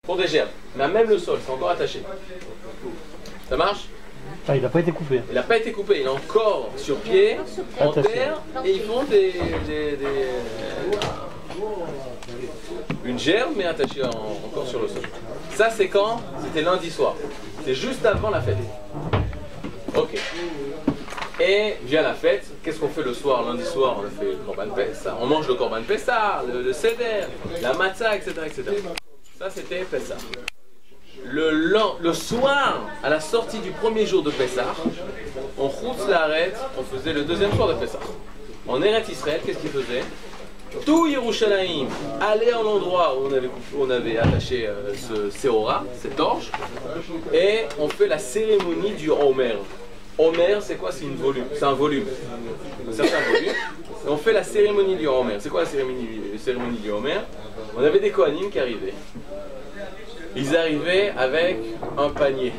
pour des gerbes. Mais même le sol, c'est encore attaché. Ça marche? Ah, il n'a pas été coupé. Il n'a pas été coupé, il est encore sur pied, en terre, et ils font une gerbe, mais attachée encore sur le sol. Ça, c'est quand? C'était lundi soir. C'est juste avant la fête. Ok. Et vient la fête, qu'est-ce qu'on fait le soir? Lundi soir, on fait le Korban Pessah. On mange le Korban Pessah, le Seder, la matzah, etc., etc. Ça, c'était Pessah. Le soir, à la sortie du premier jour de Pessah, on chutz la'aretz, on faisait le deuxième soir de Pessah. En Eretz Israël, qu'est-ce qu'il faisait? Tout Yerushalayim allait en l'endroit où on avait attaché ce Seora, cette orge, et on fait la cérémonie du Omer. Omer, c'est quoi? C'est un volume, un certain volume. Et on fait la cérémonie du Omer. C'est quoi la cérémonie du Omer? On avait des Kohanim qui arrivaient. Ils arrivaient avec un panier.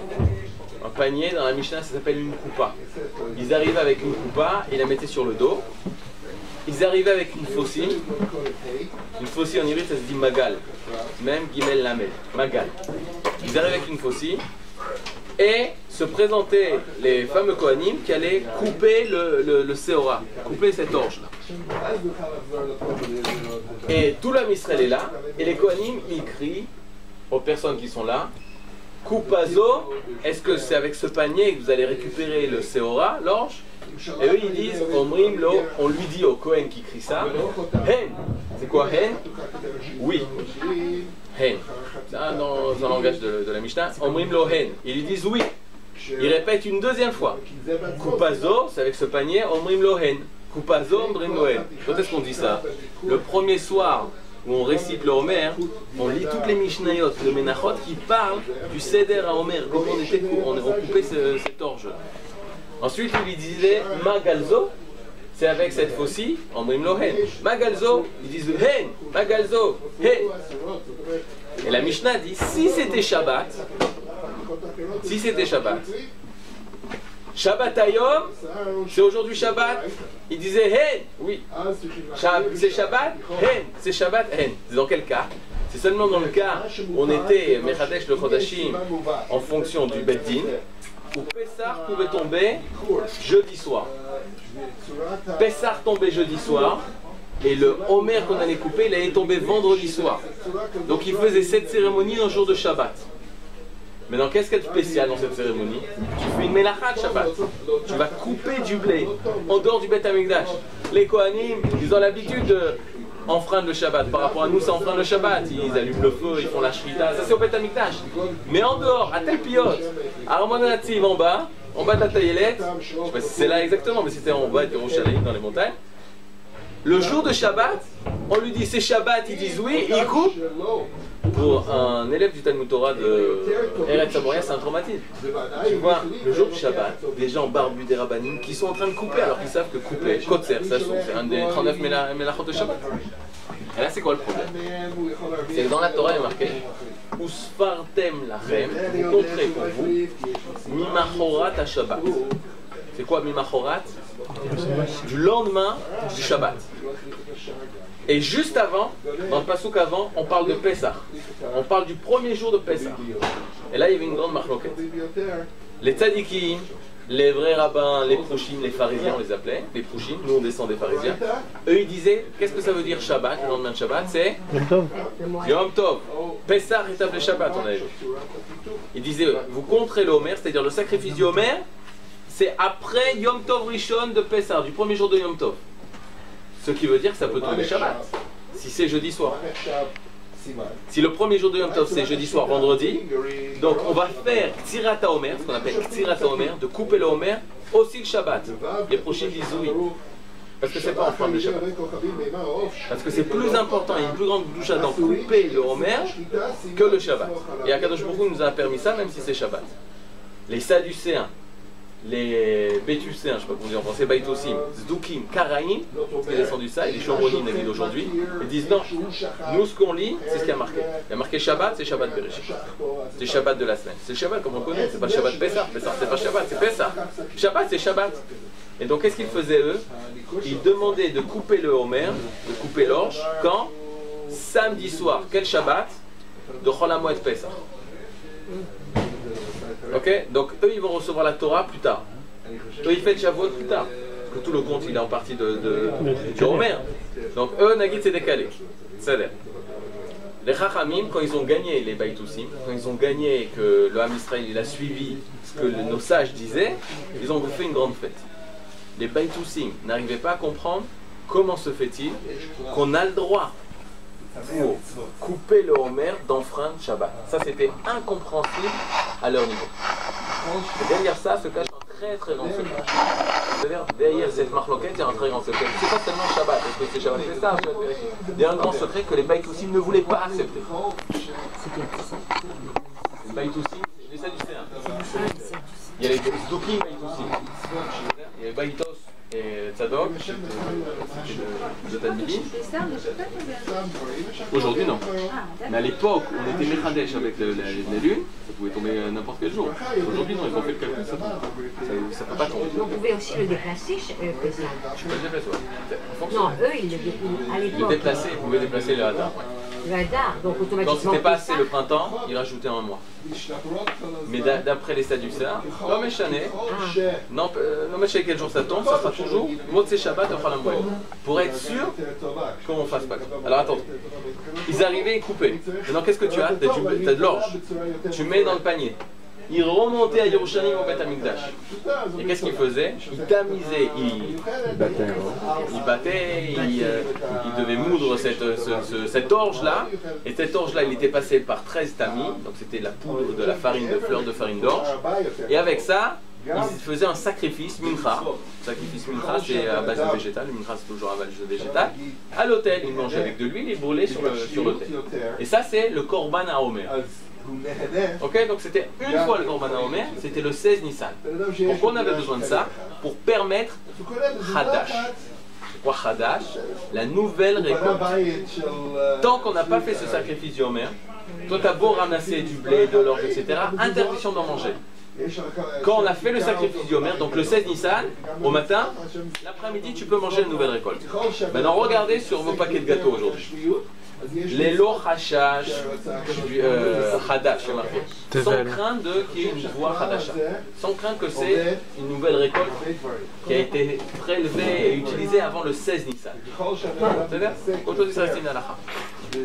Un panier, dans la Mishnah, ça s'appelle une coupa. Ils arrivaient avec une coupa, ils la mettaient sur le dos. Ils arrivaient avec une faucille. Une faucille en hébreu, ça se dit magal. Même gimel lamel. Magal. Ils arrivaient avec une faucille. Et se présentaient les fameux Kohanim qui allaient couper le Seora, couper cette orge-là. Et tout l'homme Israël est là, et les Kohanim, ils crient aux personnes qui sont là, Coupazo, est-ce que c'est avec ce panier que vous allez récupérer le Seora, l'orge? Et eux ils disent, on lui dit au Kohen qui crie ça, Hen. C'est quoi Hen? Oui. Hen. Dans un langage de la Mishnah, Omrim lo Hen. Ils lui disent oui. Ils répètent une deuxième fois. Coupazo, c'est avec ce panier, Omrim lo Hen. Coupazo, Omrim lo Hen. Quand est-ce qu'on dit ça? Le premier soir où on récite le Homer, on lit toutes les Mishnayot, le Menachot qui parlent du Seder à Homer, comment on coupait cette orge. Ensuite, il lui disait Magalzo, c'est avec cette faucille, Omrim lo Hen. Magalzo, ils disent Hen, Magalzo, Hen. Et la Mishnah dit, si c'était Shabbat, Shabbat Hayom, c'est aujourd'hui Shabbat, il disait Hen, oui. C'est Shabbat, Hen, c'est Shabbat, Hen. C'est dans quel cas? C'est seulement dans le cas où on était Mechadesh le Chodashim en fonction du Bet Din, où Pessah pouvait tomber jeudi soir. Pessah tombait jeudi soir, et le Homer qu'on allait couper, il allait tomber vendredi soir. Donc il faisait cette cérémonie un jour de Shabbat. Maintenant, qu'est-ce qu'il y a de spécial dans cette cérémonie? Tu fais une melacha de Shabbat. Tu vas couper du blé en dehors du Beth Amikdash. Les Kohanim, ils ont l'habitude d'enfreindre le Shabbat. Par rapport à nous, c'est enfreindre le Shabbat. Ils allument le feu, ils font la shrita. Ça, c'est au Beth Amikdash. Mais en dehors, à Tel Piyot, à Armonativ en bas de la Taïelette, je ne sais pas si c'est là exactement, mais c'était en bas de Yerushalayim, dans les montagnes. Le jour de Shabbat, on lui dit c'est Shabbat, ils disent oui, il coupe. Pour un élève du Talmud Torah de Eretz Samoria, c'est un traumatisme. Tu vois, le jour du Shabbat, des gens barbus des rabbinim qui sont en train de couper alors qu'ils savent que couper, kotser, ça c'est un des 39 melachot de Shabbat. Et là, c'est quoi le problème? C'est que dans la Torah, il est marqué Usfartem lachem, vous compterez pour vous, mimachorat à Shabbat. C'est quoi mimachorat? Du lendemain du Shabbat. Et juste avant, dans le passouk avant, on parle de Pessah. On parle du premier jour de Pessah. Et là, il y avait une grande marloquette. Les tzadikim, les vrais rabbins, les prouchim, les pharisiens, on les appelait, les prouchim, nous on descend des pharisiens. Eux, ils disaient, qu'est-ce que ça veut dire Shabbat, le lendemain de Shabbat? C'est Yom Tov. Yom Tov. Pessah rétablit Shabbat, on avait vu. Ils disaient, vous compterez le Homer, c'est-à-dire le sacrifice du Homer, c'est après Yom Tov Rishon de Pessah, du premier jour de Yom Tov. Ce qui veut dire que ça peut tomber Shabbat, si c'est jeudi soir. Si le premier jour de Yom Tov c'est jeudi soir, vendredi, donc on va faire Ktsirat HaOmer, ce qu'on appelle Ktsirat HaOmer, de couper le Homer, aussi le Shabbat. Les prochains disent oui. Parce que c'est pas en fin de Shabbat. Parce que c'est plus important, il y a une plus grande douche dans couper le Homer que le Shabbat. Et Akadosh Baruch Hu nous a permis ça même si c'est Shabbat. Les Sadducéens, les Bétucéens, je ne sais pas comment dire en français, Baïtosim, Zdoukim, Karaïm, qui descendent ça, et les Choronim des villes d'aujourd'hui, ils disent non, nous ce qu'on lit, c'est ce qui a marqué. Il y a marqué Shabbat, c'est Shabbat Bereshit. C'est Shabbat de la semaine. C'est Shabbat comme on connaît, c'est pas Shabbat Pessah. Pessah c'est pas Shabbat, c'est Pessah. Shabbat c'est Shabbat. Et donc qu'est-ce qu'ils faisaient eux? Ils demandaient de couper le Homer, de couper l'orge, quand? Samedi soir. Quel Shabbat? de Chol HaMoed Pesach. Ok? Donc eux ils vont recevoir la Torah plus tard. Eux ils fêtent Shavuot plus tard. Parce que tout le compte il est en partie du Homer. Donc eux, Nagid c'est décalé. C'est-à-dire. Les Chachamim, quand ils ont gagné les Baïtoussim, quand ils ont gagné que le Ham Israël il a suivi ce que nos sages disaient, ils ont fait une grande fête. Les Baïtoussim n'arrivaient pas à comprendre comment se fait-il qu'on a le droit pour couper le Homer d'enfreindre Shabbat. Ça c'était incompréhensible à leur niveau. Et derrière ça se cache un très très grand secret. C'est-à-dire derrière cette marloquette il y a un très grand secret. C'est pas seulement Shabbat, est-ce que c'est Shabbat, c'est ça. Il y a un grand secret que les Baïtoussim ne voulaient pas accepter. Les Baïtoussim, les Sadducéens. Il y a les Tzdukim Baïtoussim. Il y a les Baïtos et Tzadok, de Talmidim. Aujourd'hui non. Mais à l'époque, on était Mechadesh avec la lune, ça pouvait tomber n'importe quel jour. Aujourd'hui non, ils ont fait le calcul, ça ne peut pas tomber. Vous pouvez aussi le déplacer, Pessah. Je peux le déplacer, ouais. Non, eux, à l'époque. Ils pouvaient déplacer le Hadar. Le Hadar, donc automatiquement. Quand c'était pas assez le printemps, ils rajoutaient un mois. Mais d'après les Sadducéens, l'homme est chané. Non, l'homme est chané quel jour ça tombe, ça sera toujours Motzei Shabbat Chol HaMoed. Pour être sûr qu'on ne fasse pas. Alors attends, ils arrivaient et coupaient. Maintenant qu'est-ce que tu as? Tu as de l'orge. Tu mets dans le panier. Ils remontaient à Yerushalayim au Beth Amikdash. Et qu'est-ce qu'ils faisaient? Ils tamisaient, ils battaient, ils devaient moudre cette orge-là. Et cette orge-là, il était passé par 13 tamis, donc c'était la poudre de la farine de fleurs de farine d'orge. Et avec ça, ils faisaient un sacrifice, mincha. Le sacrifice mincha, c'est à base de végétal. Le mincha, c'est toujours à base de végétal. À l'autel, ils mangeaient avec de l'huile et brûlaient sur l'autel. Et ça, c'est le Korban HaOmer. Ok, donc c'était une fois le Korban HaOmer, c'était le 16 Nissan. Pourquoi on avait besoin de ça? Pour permettre Hadash. C'est quoi Hadash? La nouvelle récolte. Tant qu'on n'a pas fait ce sacrifice du Homer, toi tu as beau ramasser du blé, de l'orge, etc., interdiction d'en manger. Quand on a fait le sacrifice du Homer, donc le 16 Nissan, au matin, l'après-midi tu peux manger la nouvelle récolte. Maintenant regardez sur vos paquets de gâteaux aujourd'hui. Les lots hashash, hadash, sans crainte qu'il y ait une voie hadasha, sans crainte que c'est une nouvelle récolte qui a été prélevée et utilisée avant le 16 Nissan. C'est-à-dire, aujourd'hui ça reste une halakha.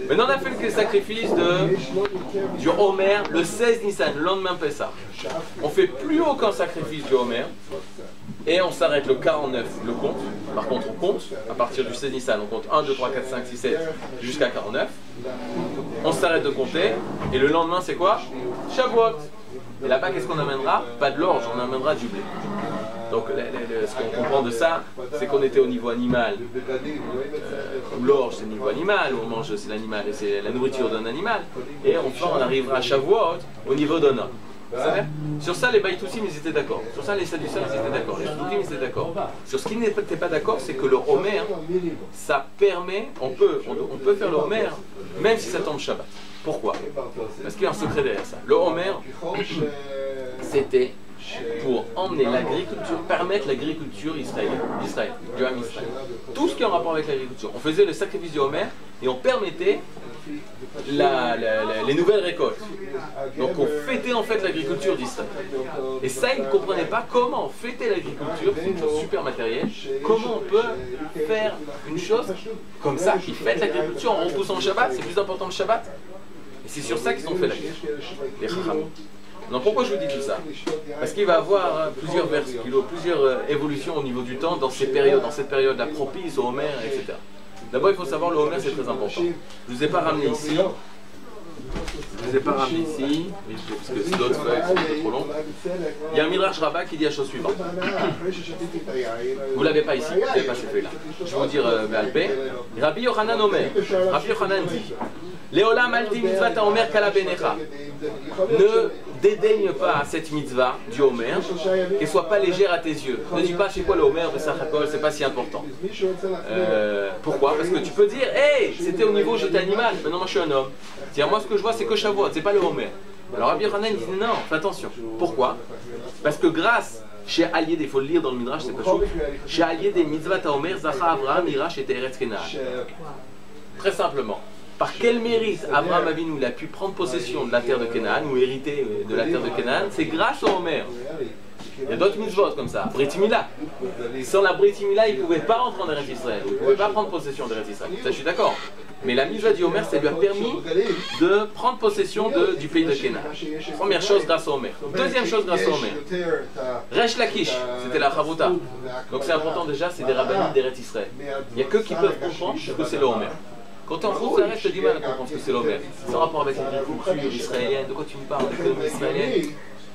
Maintenant on a fait le sacrifice du Homer le 16 Nissan, le lendemain Pessah. On ne fait plus aucun sacrifice du Homer. Et on s'arrête le 49, le compte. Par contre, on compte à partir du 16 Nissan. On compte 1, 2, 3, 4, 5, 6, 7 jusqu'à 49. On s'arrête de compter. Et le lendemain, c'est quoi? Shavuot. Et là-bas, qu'est-ce qu'on amènera? Pas de l'orge, on amènera du blé. Donc, ce qu'on comprend de ça, c'est qu'on était au niveau animal. Où l'orge, c'est le niveau animal. Où on mange, c'est l'animal et c'est la nourriture d'un animal. Et enfin, on arrivera à Shavuot au niveau d'un homme. Sur ça, les Baïtoussim, ils étaient d'accord. Sur ça, les Sadducéens, ils étaient d'accord. Les Tzdukim, ils étaient d'accord. Sur ce qui n'était pas d'accord, c'est que le Homer, ça permet, on peut faire le Homer, même si ça tombe Shabbat. Pourquoi? Parce qu'il y a un secret derrière ça. Le Homer, c'était pour emmener l'agriculture, permettre l'agriculture d'Israël, du Ham Israël. Tout ce qui est en rapport avec l'agriculture. On faisait le sacrifice du Homer et on permettait les nouvelles récoltes. Donc on fêtait en fait l'agriculture d'Israël. Et ça, ils ne comprenaient pas comment fêter l'agriculture, c'est une chose super matérielle, comment on peut faire une chose comme ça, qui fête l'agriculture en repoussant le Shabbat, c'est plus important que le Shabbat. Et c'est sur ça qu'ils ont fait la guerre, les Chachamim. Donc pourquoi je vous dis tout ça? Parce qu'il va y avoir plusieurs évolutions au niveau du temps dans cette période-là propice au Homer, etc. D'abord, il faut savoir le Homer, c'est très important. Je ne vous ai pas ramené ici. Parce que d'autres feuilles sont trop longues. Il y a un Midrash Rabbah qui dit la chose suivante. Vous ne l'avez pas ici, vous n'avez pas ces feuilles-là. Je vais vous dire Béalpé. Rabbi Yochanan Omer. Rabbi Yochanan dit Léolam alti mitzvah Homer kala benecha. Ne dédaigne pas cette mitzvah du Homer, qu'elle ne soit pas légère à tes yeux. Ne dis pas c'est quoi le Homer de Sachakol, c'est pas si important. Pourquoi? Parce que tu peux dire, hey, c'était au niveau j'étais animal, maintenant moi je suis un homme. C'est-à-dire moi ce que je vois c'est que Shavuot, c'est pas le Homer. Alors Rabbi Yochanan dit non, fais attention. Pourquoi? Parce que grâce, chez Alied, il faut le lire dans le Midrash, c'est pas chaud. Chez Alied, mitzvah Homer, Zacha Avraham, Irash et Teretz Kenaan. Très simplement. par quel mérite Abraham Avinu il a pu prendre possession de la terre de Canaan ou hériter de la terre de Canaan? C'est grâce au Homer. Il y a d'autres mitzvot comme ça. Brit Mila. Sans la Brit Mila, il ne pouvait pas rentrer en Eretz Israël. Il ne pouvait pas prendre possession d'Eretz Israël. Ça, je suis d'accord. Mais la mitzvah du Homer, ça lui a permis de prendre possession du pays de Canaan. Première chose grâce au Homer. Deuxième chose grâce au Homer. Resh Lakish, c'était la Chavruta. Donc c'est important déjà, c'est des rabbinim d'Eretz Israël. Il n'y a que qui peuvent comprendre que c'est le Homer. Quand tu es en France, ça reste du mal à comprendre ce que c'est le Homer. C'est en rapport avec l'agriculture israélienne. De quoi tu me parles? L'économie israélienne.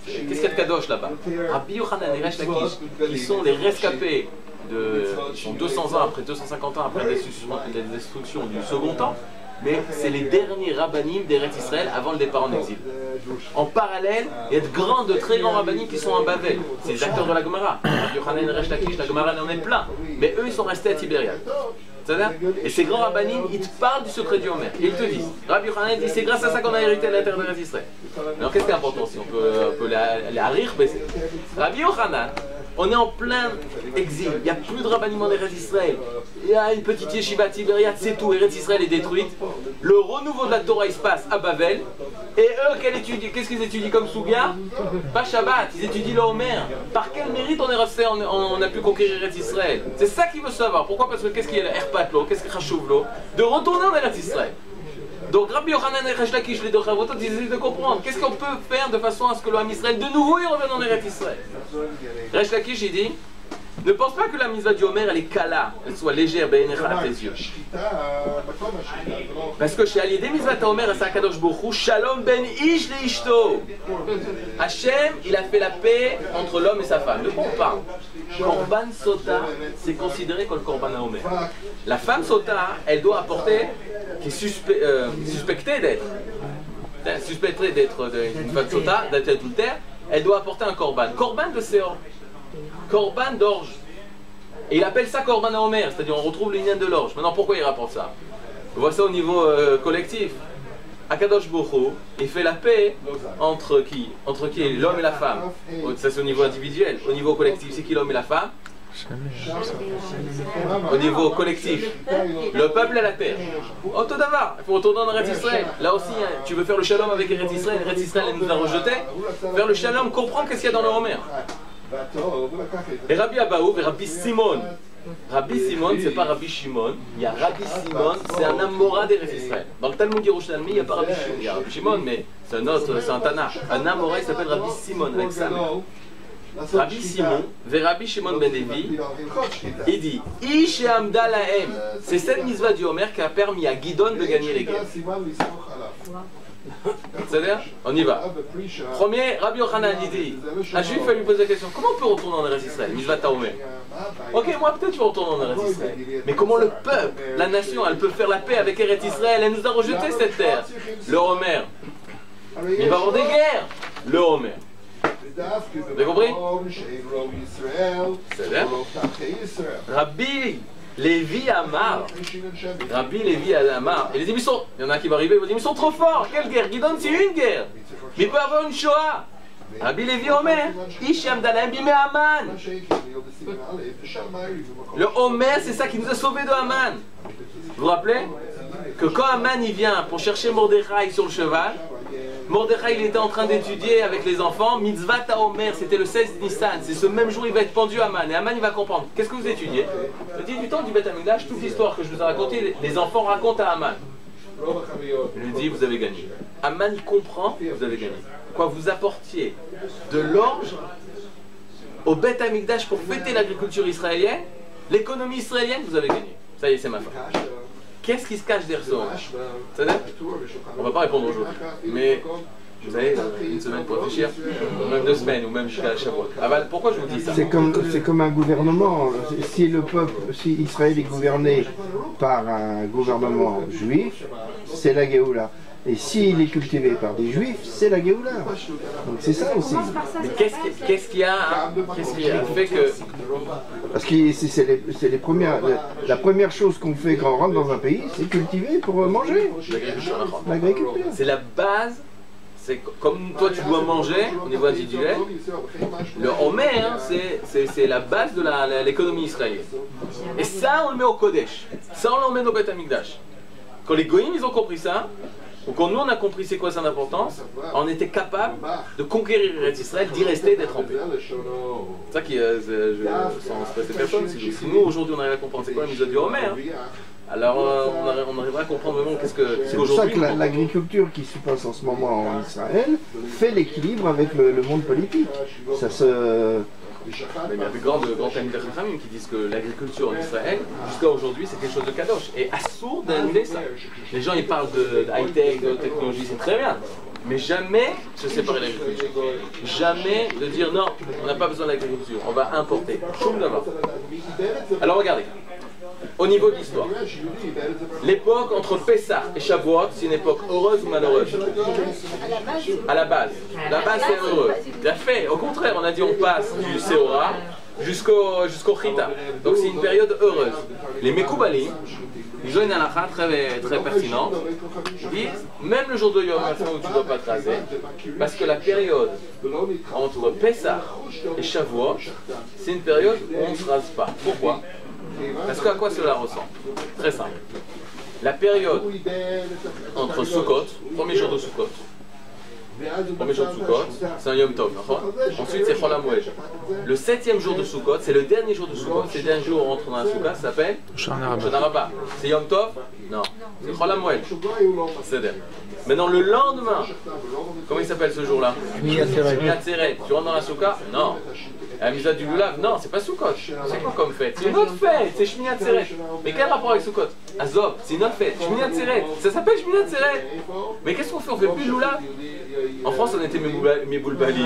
Qu'est-ce qu'il y a de Kadosh là-bas? Rabbi Yochanan et Resh Lakish, qui sont les rescapés ils sont 200 ans après, 250 ans après la destruction du second temps, mais c'est les derniers rabbinim d'Eretz Israël avant le départ en exil. En parallèle, il y a de très grands rabbinim qui sont en Bavel. C'est les acteurs de la Gemara. Rabbi Yochanan et Resh Lakish, la Gemara en est plein. Mais eux, ils sont restés à Tibériade. Et ces grands rabbinim, ils te parlent du secret du Homer. Et ils te disent, Rabbi Yochanan dit, c'est grâce à ça qu'on a hérité de la terre d'Eretz Israël. Alors qu'est-ce qui est important si on peut les harir baisser? Rabbi Yochanan, on est en plein exil, il n'y a plus de rabbinim en Eretz Israël. Il y a une petite yeshiva Tibériade, c'est tout, Eretz Israël est détruite. Le renouveau de la Torah, il se passe à Bavel. Et eux, qu'est-ce qu'ils étudient comme Souga? Pas Shabbat, ils étudient le Homer. Par quel mérite on est resté, on a pu conquérir Eretz Israël? C'est ça qu'il veut savoir. Pourquoi? Parce que qu'est-ce qu'il y a Erpatlo, qu'est-ce qu'il y a Chashuvlo? De retourner en Eretz Israël. Donc Rabbi Yochanan et Resh Lakish, les deux Chavrutot, ils essaient de comprendre qu'est-ce qu'on peut faire de façon à ce que l'homme Israël, de nouveau, il revienne en Eretz Israël. Resh Lakish, il dit, ne pense pas que la mitzvah du Homer, elle est kala, elle soit légère, à tes yeux. Parce que chez Aliédé mitzvah Homer, c'est Akadosh Baruch Hu, Shalom ben ish le ishto. Hachem, il a fait la paix entre l'homme et sa femme. De quoi on parle? Korban Sota, c'est considéré comme le Korban Homer. La femme Sota, elle doit apporter, qui est suspectée d'être une femme Sota, d'être adultère, elle doit apporter un Korban. Korban de Séor. Korban d'orge. Et il appelle ça Korban Homer, c'est-à-dire on retrouve l'union de l'orge. Maintenant, pourquoi il rapporte ça? On voit ça au niveau collectif. Akadosh Baruch Hu, il fait la paix entre qui? Entre qui? L'homme et la femme. Ça c'est au niveau individuel. Au niveau collectif, c'est qui l'homme et la femme? Au niveau collectif, le peuple et la terre. Oh, tout d'abord, il faut retourner en Eretz Israël. Là aussi, tu veux faire le shalom avec Eretz Israël. Eretz Israël, elle nous a rejeté. Faire le shalom, comprendre qu'est-ce qu'il y a dans le Homer. Et Rabbi Abaou et Rabbi Simon. Rabbi Simon, c'est pas Rabbi Shimon. Il y a Rabbi Simon, c'est un Amora d'Eretz Israël. Dans le Talmud Yerushalmi, il n'y a pas Rabbi Shimon. Il y a Rabbi Shimon, mais c'est un autre, c'est un Tana. Un Amora, il s'appelle Rabbi Simon avec ça. Rabbi Simon, vers Rabbi Shimon ben Levi, il dit Ish Amda Lahem. C'est cette mitzvah du Homer qui a permis à Gidon de gagner les guerres. C'est-à-dire, on y va. Premier, Rabbi Yochanan, il dit un juif va lui poser la question comment on peut retourner en Eretz Israël? Mitzvah Homer. Ok, moi peut-être je vais retourner en Eretz Israël. Mais comment le peuple, la nation, elle peut faire la paix avec Eretz Israël? Elle nous a rejeté cette terre. Le Homer. Il va y avoir des guerres. Le Homer. Vous avez compris? C'est-à-dire Rabbi Lévi Amar. Rabbi Lévi Amar. Et les émissions, il y en a qui vont arriver, ils vont dire, ils sont trop forts. Quelle guerre? Gidon, c'est une guerre. Mais il peut y avoir une Shoah. Rabbi Lévi Omer. Isham Dalem Bime Aman. Le Omer, c'est ça qui nous a sauvés de Aman. Vous vous rappelez que quand Aman il vient pour chercher Mordechai sur le cheval, Mordechai il était en train d'étudier avec les enfants, Mitzvah Omer, c'était le 16 Nissan, c'est ce même jour il va être pendu à Aman, et Aman il va comprendre. Qu'est-ce que vous étudiez? Le 18 ans du Beth Amikdash, toute l'histoire que je vous ai racontée, les enfants racontent à Aman. Il lui dit, vous avez gagné. Aman il comprend, vous avez gagné. Quoi, vous apportiez de l'orge au Beth Amikdash pour fêter l'agriculture israélienne, l'économie israélienne, vous avez gagné. Ça y est, c'est ma fin. Qu'est-ce qui se cache derrière ça? On ne va pas répondre aujourd'hui. Mais vous avez une semaine pour réfléchir, ou même 2 semaines, ou même jusqu'à chaque fois. Ah bah, pourquoi je vous dis ça? C'est comme un gouvernement. Si le peuple, si Israël est gouverné par un gouvernement juif, c'est la Géoula. Et s'il est cultivé par des juifs, c'est la Géoula. Donc c'est ça aussi. Mais qu'est-ce qui a fait que... Parce que c'est les premières... La première chose qu'on fait quand on rentre dans un pays, c'est cultiver pour manger. L'agriculture. C'est la base. C'est comme toi tu dois manger au niveau individuel. Le Homer, hein, c'est la base de l'économie israélienne. Et ça on le met au Kodesh. Ça on le met au Beth Amikdash. Quand les goïms ils ont compris ça, ou quand nous on a compris c'est quoi son importance, on était capable de conquérir Israël, d'y rester, d'être en paix. C'est ça qui sans stresser personne. Si nous aujourd'hui on arrive à comprendre c'est quoi la mise du Homer, alors on arrivera à comprendre vraiment qu'est-ce que c'est pour ça que l'agriculture qui se passe en ce moment en Israël fait l'équilibre avec le monde politique. Ça se... Mais il y a des grands amis d'Achachamim qui disent que l'agriculture en Israël, jusqu'à aujourd'hui, c'est quelque chose de kadosh. Et assourd d'annuler ça. Les gens ils parlent de high-tech, de technologie, c'est très bien. Mais jamais se séparer de l'agriculture. Jamais de dire non, on n'a pas besoin de l'agriculture, on va importer. Alors regardez. Au niveau de l'histoire, l'époque entre Pessah et Shavuot, c'est une époque heureuse ou malheureuse? À la base. La base c'est heureux. Bien fait, au contraire, on a dit on passe du Seora jusqu'au Chita. Donc c'est une période heureuse. Les Mekoubalim, ils ont une halakha très pertinente. Ils disent, même le jour de Yom Kippur où tu ne dois pas te raser, parce que la période entre Pessah et Shavuot, c'est une période où on ne se rase pas. Pourquoi? Parce qu'à quoi cela ressemble? Très simple. La période entre Sukkot, premier jour de Sukkot, c'est un Yom Tov. Ensuite c'est Chol HaMoed. Le 7e jour de Sukkot, c'est le dernier jour de Sukkot. C'est le dernier jour où on entre dans la Soukha, ça s'appelle Shana Rabbah. C'est Yom Tov? Non. C'est Chol HaMoed. C'est-à-dire. Maintenant le lendemain, comment il s'appelle ce jour-là? Shmini Atzeret. Tu rentres dans la Soukha? Non. La Misa du Lulav, non, c'est pas Sukkot. C'est quoi comme fête? C'est une autre fête, c'est Shmini Atzeret. Mais quel rapport avec Sukkot? Azov, c'est une autre fête. Shmini Atzeret, ça s'appelle Shmini Atzeret. Mais qu'est-ce qu'on fait? On fait plus le Lulav? En France, on était Méboulbali.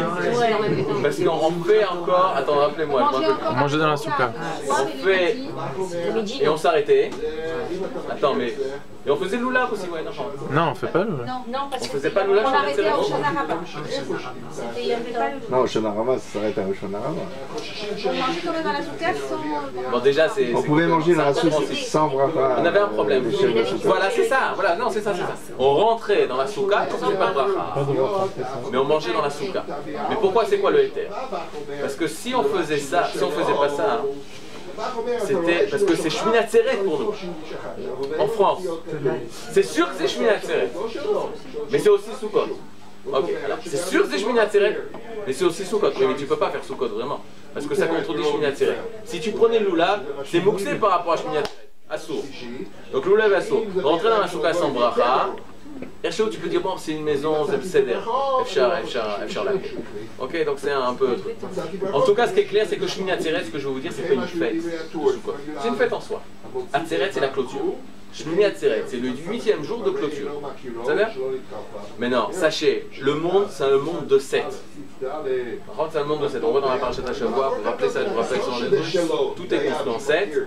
Parce qu'on fait encore. Attends, rappelez-moi. On mangeait dans la Soukha. On fait. Et on s'arrêtait. Attends, mais. Et on faisait le Lulav aussi, ouais, non? Non, on fait pas le Lulav. Non, parce on faisait pas le Lulav, on arrêtait au Shana Rabbah. Non, au Shana Rabbah, ça s'arrête au Shana Rabbah. On mangeait quand même à la Soukha sans... Bon, déjà, c'est. On pouvait manger dans la Soukha sans bracha. On avait un problème. Voilà, c'est ça. Voilà, non, c'est ça, c'est ça. On rentrait dans la Soukha, on faisait pas de bracha. Mais on mangeait dans la Soukha. Mais pourquoi, c'est quoi le héter? Parce que si on faisait ça, si on faisait pas ça, c'était parce que c'est Shmini Atzeret pour nous. En France. C'est sûr que c'est Shmini Atzeret. Mais c'est aussi Sukkot. Ok, alors c'est sûr que c'est Shmini Atzeret. Mais c'est aussi Sukkot. Mais tu peux pas faire Sukkot vraiment. Parce que ça contredit Shmini Atzeret. Si tu prenais le Lulav, c'est mouxé par rapport à Shmini Atzeret. Assour. Donc Lulav assour. Rentrer dans la Soukha sans bracha. Ershou, tu peux dire bon, c'est une maison, c'est Seder. Efchar la. Ok, donc c'est un peu. En tout cas, ce qui est clair, c'est que Shmini Atzeret, ce que je veux vous dire, c'est pas une fête. C'est une fête en soi. Atzeret, c'est la clôture. Shmini Atzeret, c'est le 8e jour de clôture. Ça va? Mais non, sachez, le monde, c'est un monde de 7. Par contre, c'est un monde de 7. On voit dans la parashat Hashavua, vous rappelez ça, je vous rappelle ça dans les deux. Tout est construit en 7.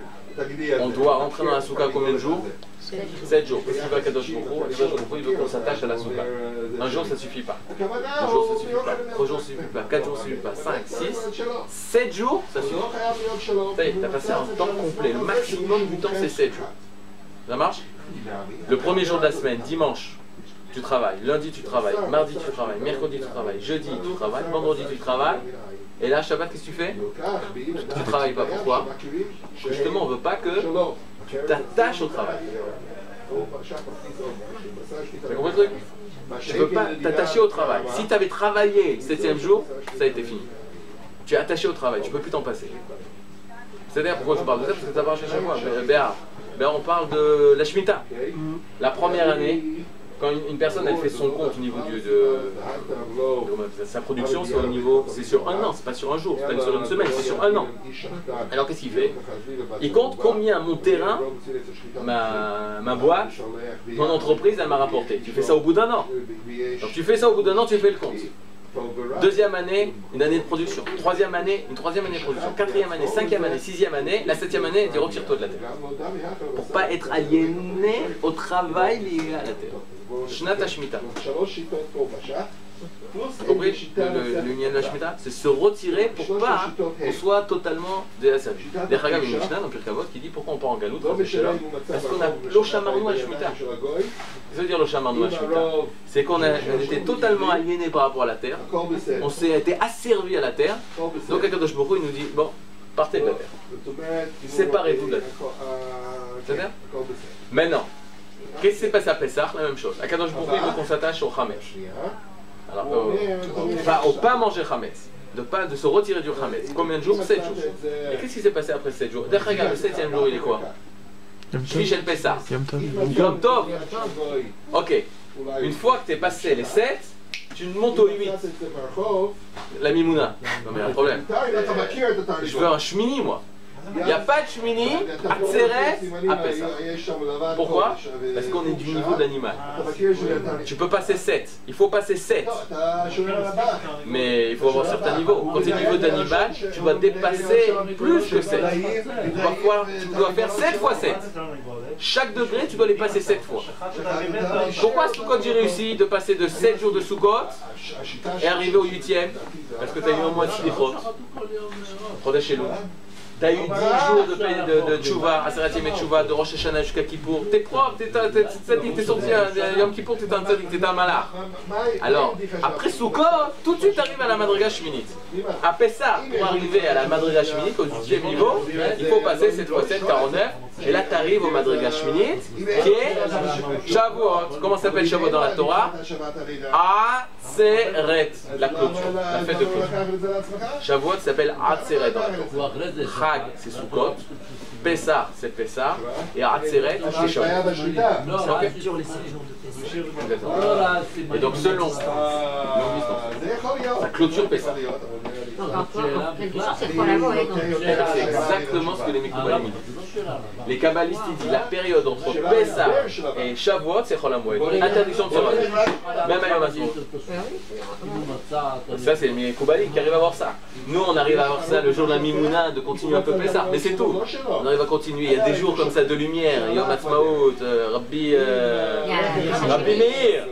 On doit rentrer dans la Soukha combien de jours? 7 jours. Parce qu'il veut Kadosh Baruch Hu, Kadosh Baruch Hu, il veut qu'on s'attache à la Soukha. Un jour, ça ne suffit pas. 2 jours, ça ne suffit pas. 3 jours, ça ne suffit pas. 4 jours, ça ne suffit pas. 5, 6, 7 jours, ça suffit. Ça y est, tu as passé un temps complet. Le maximum du temps, c'est 7 jours. Ça marche? Le premier jour de la semaine, dimanche, tu travailles. Lundi, tu travailles. Mardi, tu travailles. Mercredi, tu travailles. Jeudi, tu travailles. Vendredi, tu travailles. Et là, Shabbat, qu'est-ce que tu fais? Tu ne travailles pas. Pourquoi? Parce que justement, on ne veut pas que tu t'attaches au travail. Tu as compris le truc? Tu ne veux pas t'attacher au travail. Si tu avais travaillé le 7e jour, ça a été fini. Tu es attaché au travail, tu ne peux plus t'en passer. C'est-à-dire, pourquoi je parle de ça? Parce que tu as parlé chez moi. Béar, on parle de la Shemitah. La première année, quand une personne elle fait son compte au niveau de sa production, c'est sur un an, c'est pas sur un jour, c'est pas sur une semaine, c'est sur un an. Alors qu'est-ce qu'il fait? Il compte combien mon terrain, ma boîte, mon entreprise, elle m'a rapporté. Tu fais ça au bout d'un an. Donc tu fais ça au bout d'un an, tu fais le compte. Deuxième année, une année de production. Troisième année, une troisième année de production. Quatrième année, cinquième année, sixième année. La septième année, elle dit retire-toi de la terre. Pour pas être aliéné au travail lié à la terre. Shnat Shemitah. Vous comprenez l'union de la Shemitah? C'est se retirer pour pas qu'on soit totalement déasservi. D'ailleurs, regarde une Mishnah dans Pirkei Avot qui dit pourquoi on part en galoute. Parce qu'on a l'oshamarnu à Shemitah. Qu'est-ce que ça veut dire l'oshamarnu à Shemitah? C'est qu'on était totalement aliéné par rapport à la terre. On s'est été asservi à la terre. Donc Akadosh Baruch Hu il nous dit bon, partez de la terre. Séparez-vous de la terre. C'est-à-dire? Maintenant, Qu'est-ce qui s'est passé à Pessah? La même chose. Akadosh Baruch Hu veut qu'on s'attache au Chametz. Alors, au pas manger Chametz. De se retirer du Chametz. Combien de jours? 7 jours. Et qu'est-ce qui s'est passé après 7 jours? D'ailleurs, regarde, le 7e jour, il est quoi? Shvish Pessah. Yom Tov. Ok. Une fois que tu es passé les 7, tu montes au 8. La Mimouna. Non mais il y a un problème. Je veux un Shmini, moi. Il n'y a pas de Shmini à Tseret à Pessah. Pourquoi? Parce qu'on est du niveau d'animal. Tu peux passer 7. Il faut passer 7. Mais il faut avoir un certain niveau. Quand tu es niveau d'animal, tu dois dépasser plus que 7. Tu dois faire 7 fois 7. Chaque degré, tu dois les passer 7 fois. Pourquoi Soukot j'ai réussi de passer de 7 jours de Soukot et arriver au 8e? Parce que tu as eu un mois de Slichot. Prenez chez nous. Tu as eu 10 jours de Tchouva, Aseret Yemei Tchouva, de Rosh Hashanah jusqu'à Kippour. T'es propre, t'es sorti à Yom Kippour, t'es un tzadik, t'es un malach. Alors, après Soukot, tout de suite t'arrives à la Madriga Shminit. À Pessah, pour arriver à la Madriga Shminit, au 10e niveau, il faut passer 7 x 7, 49. Et là t'arrives au Madriga Shminit, qui est Shavuot. Comment s'appelle Shavuot dans la Torah? Atzeret, la clôture, la fête de clôture. Shavuot s'appelle Atzeret dans la Torah. Chag, c'est Sukkot. Pessah, c'est Pessah. Et Atzeret, c'est Shavuot. Et donc selon la clôture Pessah. C'est exactement ce que les Mekoubalim disent. Les Kabbalistes disent la période entre Pessah et Shavuot, c'est Chol HaMoed. Interdiction de se marier. Même à Yom Ha'atzmaut. Ça, c'est les Mekoubalim qui arrivent à voir ça. Nous, on arrive à voir ça le jour de la Mimouna, de continuer un peu Pessah. Mais c'est tout. On arrive à continuer. Il y a des jours comme ça de lumière. Yom Ha'atzmaut, Rabbi Meir,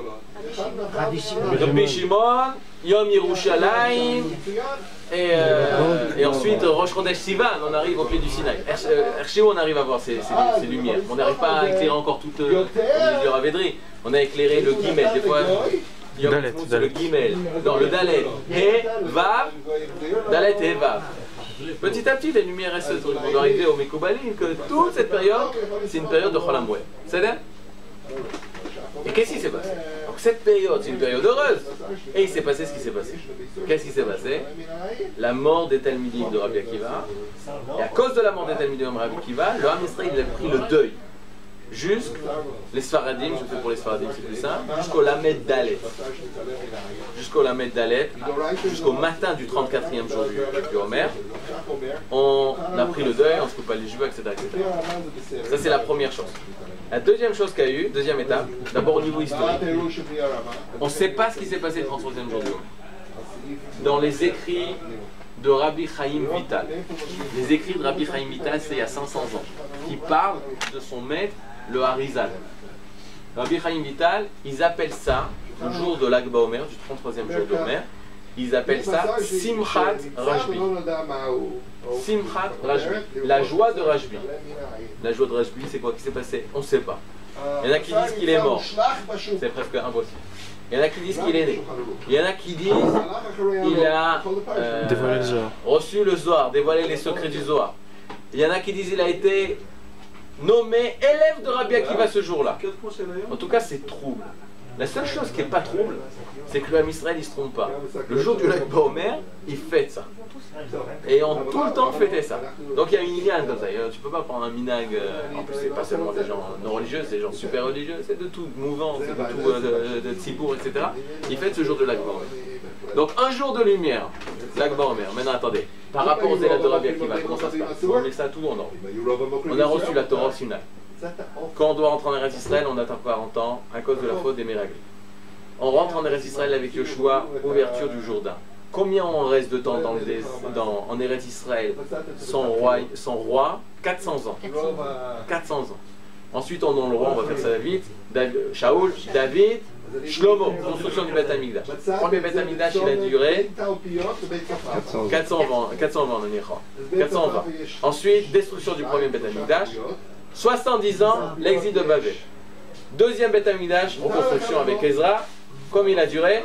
Rabbi Shimon, Yom Yerushalayim. Et ensuite, Rosh Chodesh Sivan, on arrive au pied du Sinaï. Erchéo, on arrive à voir ces lumières. On n'arrive pas à éclairer encore toute le Ravédri. On a éclairé le Gimel, des fois. Le Gimel, non, le Dalet, et Vav, Dalet et Vav. Petit à petit, les lumières restent. On doit arriver au Mekoubalim que toute cette période, c'est une période de Chol HaMoed. C'est ça? Et qu'est-ce qui s'est passé? Donc cette période, c'est une période heureuse. Et il s'est passé ce qui s'est passé. Qu'est-ce qui s'est passé? La mort des Talmidim de Rabbi Akiva. Et à cause de la mort des Talmidim de Rabbi Akiva, le Ham Israël a pris le deuil. Les Sfaradim, je fais pour les Sfaradim, c'est plus simple, jusqu'au Lamed Dalet. Jusqu'au Lamed Dalet, jusqu'au matin du 34e jour du Homer, on a pris le deuil, on se coupe pas les cheveux, etc., etc. Ça, c'est la première chose. La deuxième chose qu'il y a eu, deuxième étape, d'abord au niveau historique, on ne sait pas ce qui s'est passé le 33e jour du Homer. Dans les écrits de Rabbi Chaim Vital, les écrits de Rabbi Chaim Vital, c'est il y a 500 ans, qui parlent de son maître, le Harizal. Rabbi Chaim Vital, ils appellent ça, le jour de l'Ag BaOmer, du 33e jour de Homer, ils appellent ça Simchat Rashbi. Simchat Rashbi, la joie de Rashbi. La joie de Rashbi, c'est quoi qui s'est passé? On ne sait pas. Il y en a qui disent qu'il est mort, c'est presque impossible. Il y en a qui disent qu'il est né. Il y en a qui disent qu'il a reçu le Zohar, dévoilé les secrets du Zohar. Il y en a qui disent qu'il a été nommé élève de Rabbi Akiva ce jour-là. En tout cas, c'est trouble. La seule chose qui n'est pas trouble, c'est que le Ham Israël, il ne se trompe pas. Le jour du Lag BaOmer, il fête ça. Et on tout le temps fêtait ça. Donc il y a une minag comme ça. Tu ne peux pas prendre un minag, en plus c'est pas seulement des gens non religieux, c'est des gens super religieux, c'est de tout, mouvant, c'est de tout, de Tzibour, etc. Ils fêtent ce jour de Lag BaOmer. Donc un jour de lumière, Lag BaOmer. Maintenant attendez, par rapport aux élèves de Rabbi Akiva, comment ça se passe? On met ça tout en ordre. On a reçu la Torah Sinai. Quand on doit rentrer en Eretz Israël, on attend 40 ans à cause de la faute des Meraglim. On rentre en Eretz Israël avec Yoshua, ouverture du Jourdain. Combien on reste de temps en Eretz Israël sans roi 400 ans. 400 ans. Ensuite, on a le roi, on va faire ça vite. Shaoul, David, Shlomo, construction du Beth Amikdash. Le premier Beth Amikdash, il a duré 420 ans. Ensuite, destruction du premier Beth Amikdash. 70 ans, l'exil de Babel. Deuxième Beth Amikdash, reconstruction avec Ezra. Comme il a duré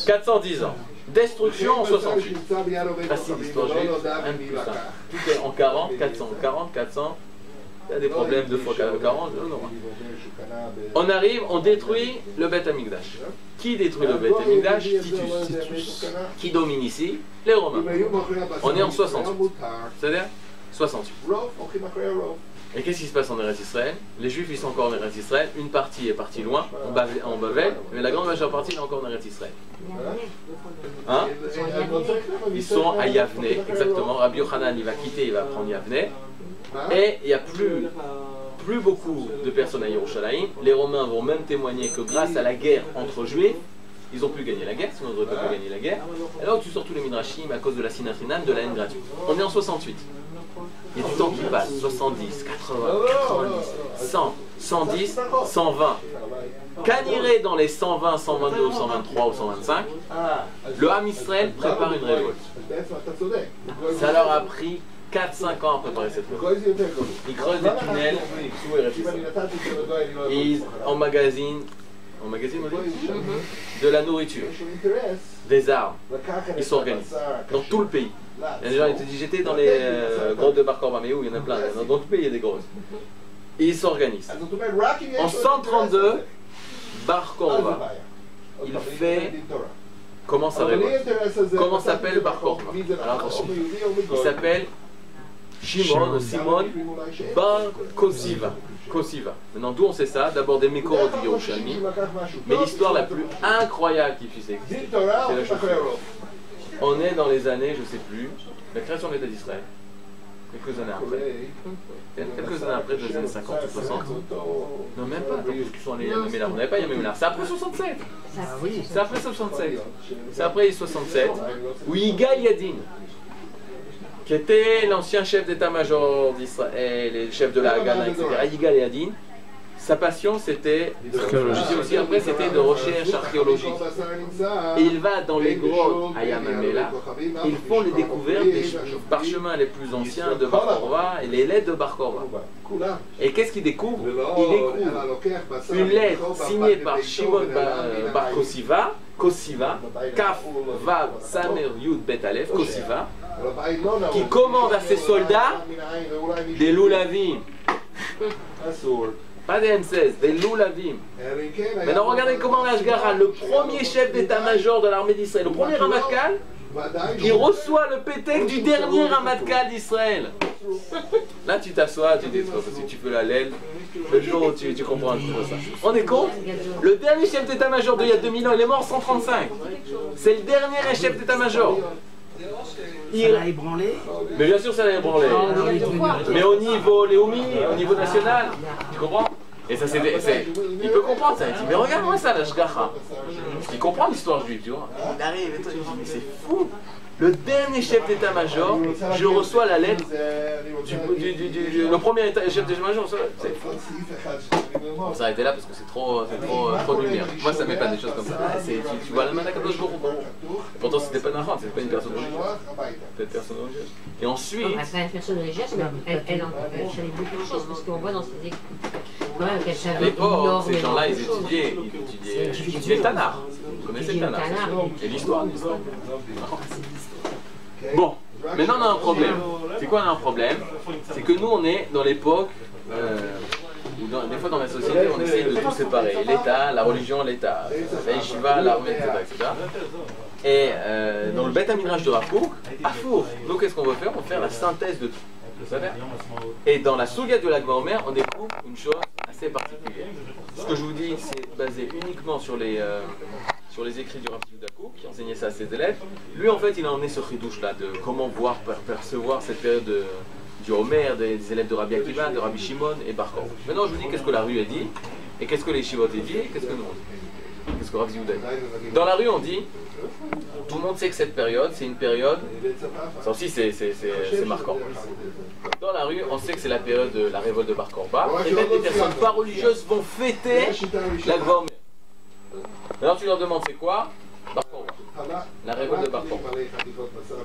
410 ans. Destruction en 68. Facile d'histoire juive, un de plus. Tout est en 40, 400, 40, 400, Il y a des problèmes 2 fois 40, non. On arrive, on détruit le Beth Amikdash. Qui détruit le Beth Amikdash? Titus. Qui domine ici? Les Romains. On est en 68. C'est-à-dire 68. Et qu'est-ce qui se passe en Eretz Israël? Les Juifs, ils sont encore en Eretz Israël. Une partie est partie loin, en Bavel, mais la grande majeure partie est encore en Eretz Israël. Hein? Ils sont à Yavne, exactement. Rabbi Yochanan, il va quitter, il va prendre Yavne. Et il n'y a plus beaucoup de personnes à Yerushalayim. Les Romains vont même témoigner que grâce à la guerre entre Juifs, ils ont pu gagner la guerre, sinon ils n'auraient pas pu gagner la guerre. Et là où tu sors tous les midrashim à cause de la sinatrinam, de la haine gratuite. On est en 68. Il y a du temps qui passe, 70, 80, 90, 100, 110, 120. Caniré dans les 120, 122, ou 123 ou 125, le Ham Israël prépare une révolte. Ça leur a pris 4-5 ans à préparer cette révolte. Ils creusent des tunnels sous Eretz Israël. Ils emmagasinent on dit de la nourriture, des armes. Ils s'organisent dans tout le pays. Il y a des gens qui te disent j'étais dans les grottes de Bar Korba, mais où il y en a plein. Dans tout le pays il y a des grottes. Et ils s'organisent. En 132, Bar Korba, il fait. Comment ça révolte? Comment s'appelle Bar Korba? Alors attention, il s'appelle Simon Bar Kosiva. Kosiva. Maintenant, d'où on sait ça? D'abord des Mekorot du Yerushalmi, mais l'histoire la plus incroyable qui puisse exister, c'est la chose. On est dans les années, je ne sais plus, la création de l'État d'Israël. Quelques années après. Quelques années après, dans les années 50 ou 60. Non, même pas. Ils sont allés Yamé là. On n'avait pas Yamé là. C'est après 67. C'est après 67. C'est après 67. Où Yigal Yadin, qui était l'ancien chef d'état-major d'Israël, et le chef de la Haganah, etc., Yigal Yadin, sa passion c'était, aussi après c'était de recherche archéologique. Et il va dans les grottes à Yamamela, ils font les découvertes des parchemins les plus anciens de Bar Korba et les lettres de Bar Korba. Et qu'est-ce qu'il découvre? Il découvre une lettre signée par Shimon Bar Kosiva, Kaf Vav Samer Yud Bet Aleph, Kosiva, qui commande à ses soldats des loulavim. Pas des M16, des loulavim. Maintenant regardez comment l'Ashgara, le premier chef d'état-major de l'armée d'Israël, le premier Ramatkal, il reçoit le pétec du dernier Ramatkal d'Israël. Là tu t'assois, tu dis si tu peux la laine, le jour où tu comprends un peu ça. On est compte? Le dernier chef d'état-major d'il y a 2000 ans, il est mort en 135. C'est le dernier chef d'état-major. Ça l'a ébranlé? Mais bien sûr ça l'a ébranlé. Mais au niveau léoumi, au niveau national, tu comprends? Et ça c'est... Il peut comprendre ça, il dit mais regarde-moi ça la Shgacha. Il comprend l'histoire juive, tu vois. Il arrive et tout, il dit mais c'est fou. Le dernier chef d'état-major, je reçois la lettre le premier chef d'état-major, c'est fou. On va s'arrêter là parce que c'est trop de lumière. Moi ça met pas des choses comme ça. Tu vois la main d'Akadosh Baruch Hu. Pourtant c'était pas Nachman, c'était pas une personne religieuse. C'était une personne religieuse. Et ensuite... C'est pas une personne religieuse, mais elle savait beaucoup de choses parce qu'on voit dans ses écrits. À l'époque, ces gens-là ils étudiaient le Tanakh. Ils connaissaient le Tanakh. Et l'histoire d'Israël. Bon, maintenant on a un problème. C'est quoi on a un problème? C'est que nous on est dans l'époque où des fois dans la société on essaie de tout séparer. L'État, la religion, l'État, la yeshiva, l'armée, etc. Et dans le Beth Midrash de Rav Kook, à Four, nous qu'est-ce qu'on veut faire? On va faire la synthèse de tout. Et dans la Souga de l'Agma Omer, on découvre une chose assez particulière. Ce que je vous dis, c'est basé uniquement sur les écrits du Rav Yehuda Kook, qui enseignait ça à ses élèves. Lui, en fait, il a emmené ce chidouche-là de comment voir, percevoir cette période du Homer, des élèves de Rabbi Akiva, de Rabbi Shimon et Bar Korba. Maintenant, je vous dis qu'est-ce que la rue a dit, et qu'est-ce que les Shivot a dit, et qu'est-ce que nous on dit. Qu'est-ce que Rav Yehuda dit. Dans la rue, on dit, tout le monde sait que cette période, c'est une période, ça aussi c'est marquant. Dans la rue, on sait que c'est la période de la révolte de Bar Korba, et même des personnes pas religieuses vont fêter la Gva Omer. Alors tu leur demandes c'est quoi? Bar Korba. La révolte de Bar Korba.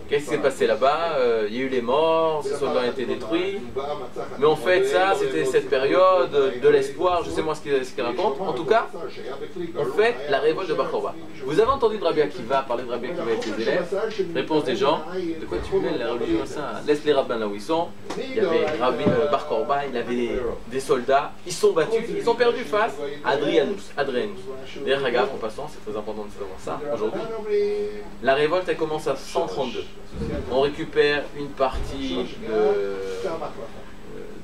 Qu'est-ce qui s'est passé là-bas? Il y a eu les morts, ces soldats ont été détruits. Mais en fait, ça, c'était cette période de l'espoir. Je sais moi ce qu'il raconte. En tout cas, en fait, la révolte de Bar Korba. Vous avez entendu de Rabbi Akiva parler de Rabbi Akiva avec ses élèves? Réponse des gens: de quoi tu mêles la religion ça? Laisse les rabbins là où ils sont. Il y avait Rabbi Bar Korba, il avait des soldats. Ils sont battus, ils ont perdu face à Adrianus. D'ailleurs, regarde, en passant, c'est très important de savoir ça aujourd'hui. La révolte, elle commence à 132. On récupère une partie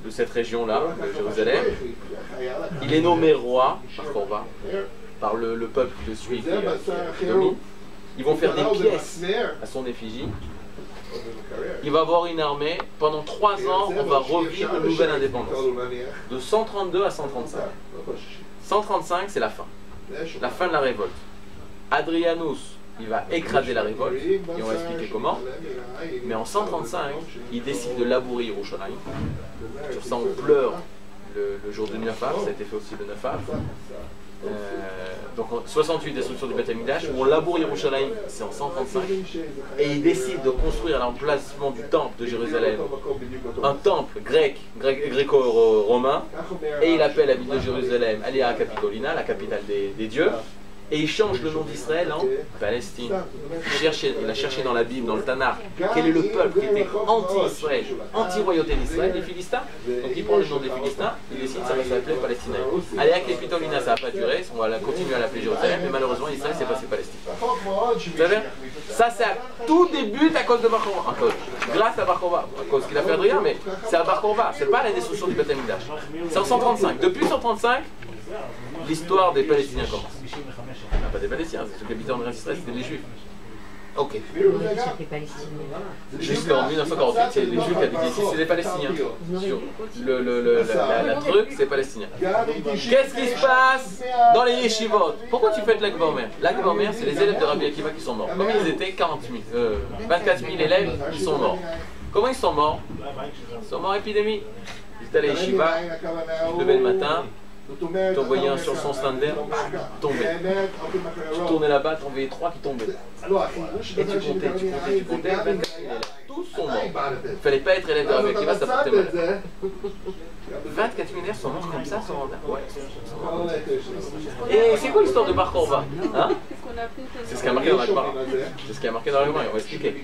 de cette région-là, de Jérusalem. Il est nommé roi, Bar Korba, par le peuple qui le suit, qui domine. Ils vont faire des pièces à son effigie. Il va avoir une armée. Pendant 3 ans, on va revivre une nouvelle indépendance. De 132 à 135. 135, c'est la fin. La fin de la révolte. Adrianus, il va écraser la révolte, et on va expliquer comment. Mais en 135, il décide de labourer Yerushalayim. Sur ça, on pleure le jour de 9 Av, ça a été fait aussi le 9 Av. Donc 68, destruction du Beth Amikdash, où on laboure Yerushalayim, c'est en 135, et il décide de construire à l'emplacement du temple de Jérusalem un temple gréco-romain, et il appelle la ville de Jérusalem Alia Capitolina, la capitale des dieux. Et il change le nom d'Israël en Palestine. Il a cherché dans la Bible, dans le Tanakh, quel est le peuple qui était anti-Israël, anti-royauté d'Israël, les Philistins. Donc il prend le nom des Philistins, il décide ça va s'appeler Palestine. Allez, à Capitolina, ça n'a pas duré, on va continuer à l'appeler Jérusalem, mais malheureusement Israël s'est passé Palestine. Vous savez, ça c'est à tout début à cause de Bar Korba. Grâce à Bar Korba, à cause qu'il a fait Adrien, mais c'est à Bar Korba, c'est pas la destruction du Beth Amikdash. C'est en 135. Depuis 135, l'histoire des Palestiniens commence. Pas des Palestiniens, ceux qui habitaient en Israël, c'était des Juifs. Ok. Jusqu'en 1948, c'est les Juifs qui habitaient ici, c'est des Palestiniens. Sur la truc, c'est Palestinien. Qu'est-ce qui se passe dans les yeshivot? Pourquoi tu fais l'Ag Baomer? L'Ag Baomer, c'est les élèves de Rabbi Akiva qui sont morts. Comme ils étaient 24 000 élèves, ils sont morts. Comment ils sont morts? Ils sont morts épidémie. Ils étaient à la yeshiva, ils se levaient le matin. Tu envoyais un sur son standard, tombait. Tu tournais là-bas, tu envoyais 3 qui tombaient. Et tu comptais, 24 000 élèves. Tous sont morts. Il ne fallait pas être élève de Rabbi Akiva, ça portait mal. 24 000 élèves sont morts comme ça, sans rendre. Ouais. Et c'est quoi l'histoire de Bar Korba? C'est ce qui a marqué dans la Gemara. C'est ce qui a marqué dans la Gemara, on va expliquer.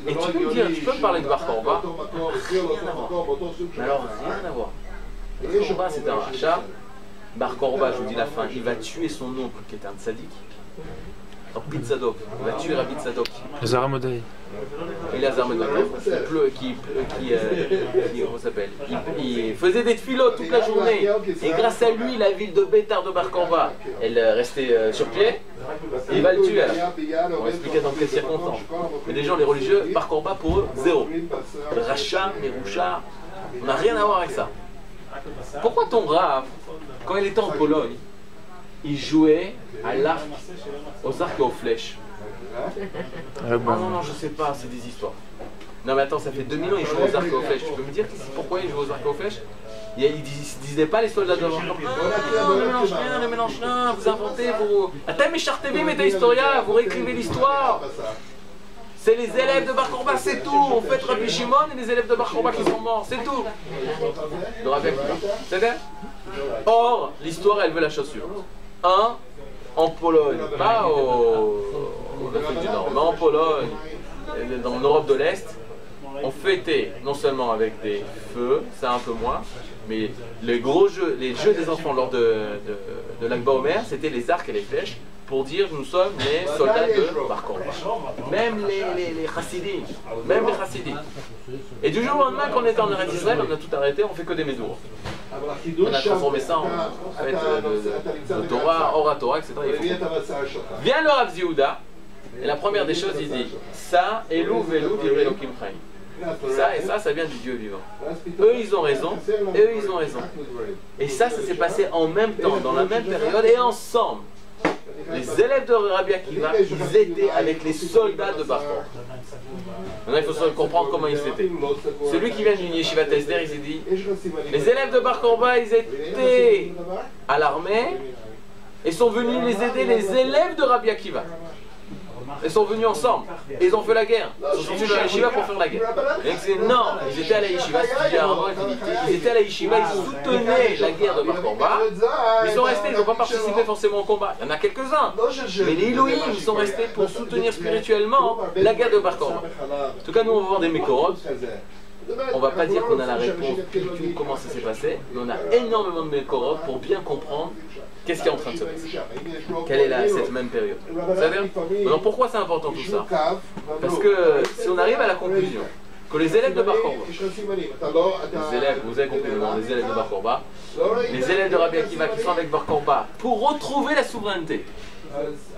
Et tu peux me dire, tu peux me parler de Bar Korba? Rien à voir. Mais alors, rien à voir. Bar Korba, c'était un rachat. Bar Korba, je vous dis la fin, il va tuer son oncle qui était un tzaddik. Rabbi Tzadok, il va tuer Rabbi Tzadok. Lazar Modei. Il a Lazar Modei, comment s'appelle? Il faisait des tfilotes toute la journée. Et grâce à lui, la ville de Bétar de Bar Korba, elle restait sur pied. Et il va le tuer alors. On va expliquer dans quelles circonstances. Mais les gens, les religieux, Bar Korba pour eux, zéro. Rachat, Méroucha, on n'a rien à voir avec ça. Pourquoi ton Rav, quand il était en Pologne, il jouait à l'arc, aux arcs et aux flèches? Ah non, je sais pas, c'est des histoires. Non mais attends, ça fait 2000 ans il joue aux arcs et aux flèches. Tu peux me dire pourquoi il joue aux arcs et aux flèches? Il disait pas les soldats devant. Non, ne mélange rien, vous inventez, vous... Attends, mais Chartevi, mais ta historia, vous réécrivez l'histoire. C'est les élèves de Bar Korba, c'est tout. On fait Rabbi Shimon et les élèves de Bar Korba qui sont morts, c'est tout. De Rabbi Akiva. C'est vrai? Or, l'histoire, elle veut la chaussure. En Pologne, pas au Afrique du Nord, mais en Pologne, dans l'Europe de l'Est, on fêtait non seulement avec des feux, ça un peu moins, mais les gros jeux, les jeux des enfants lors de l'Ag Baomer, c'était les arcs et les flèches, pour dire nous sommes les soldats de Bar Korba. Même les chassidim, même les chassidim. Et du jour au lendemain, quand on était en Eretz Israël, on a tout arrêté, on fait que des médours. On a transformé ça en fait, de Torah, oratora, etc. Vient le Rav Yehuda, et la première des choses, il dit ça, Elou, Velou, Divrei Elokim Chaim. Ça et ça vient du Dieu vivant. Eux, ils ont raison, et eux, ils ont raison. Et ça s'est passé en même temps, dans la même période, et ensemble. Les élèves de Rabbi Akiva, ils étaient avec les soldats de Bar Korba. Maintenant, il faut comprendre comment ils étaient. Celui qui vient d'une yeshiva Tesder, il s'est dit les élèves de Bar Korba, ils étaient à l'armée et sont venus les aider, les élèves de Rabbi Akiva. ils sont venus ensemble. Et ils ont fait la guerre. Ils sont sortis de la yeshiva pour faire la guerre. Et non, ils étaient à la yeshiva, ils étaient à la yeshiva, ils soutenaient la guerre de Bar Korba. Ils sont restés, ils n'ont pas participé forcément au combat. Il y en a quelques-uns. Mais les Elohim, ils sont restés pour soutenir spirituellement la guerre de Bar Korba. En tout cas, nous, on va voir des Mekorot. On ne va pas dire qu'on a la réponse du tout comment ça s'est passé, mais on a énormément de Mekorot pour bien comprendre qu'est-ce qui est en train de se passer. Quelle est cette même période. Vous savez? Alors pourquoi c'est important tout ça? Parce que si on arrive à la conclusion que les élèves de Bar Korba, les élèves, vous avez compris, les élèves de Bar Korba, les élèves de Rabbi Akiva qui sont avec Bar Korba pour retrouver la souveraineté,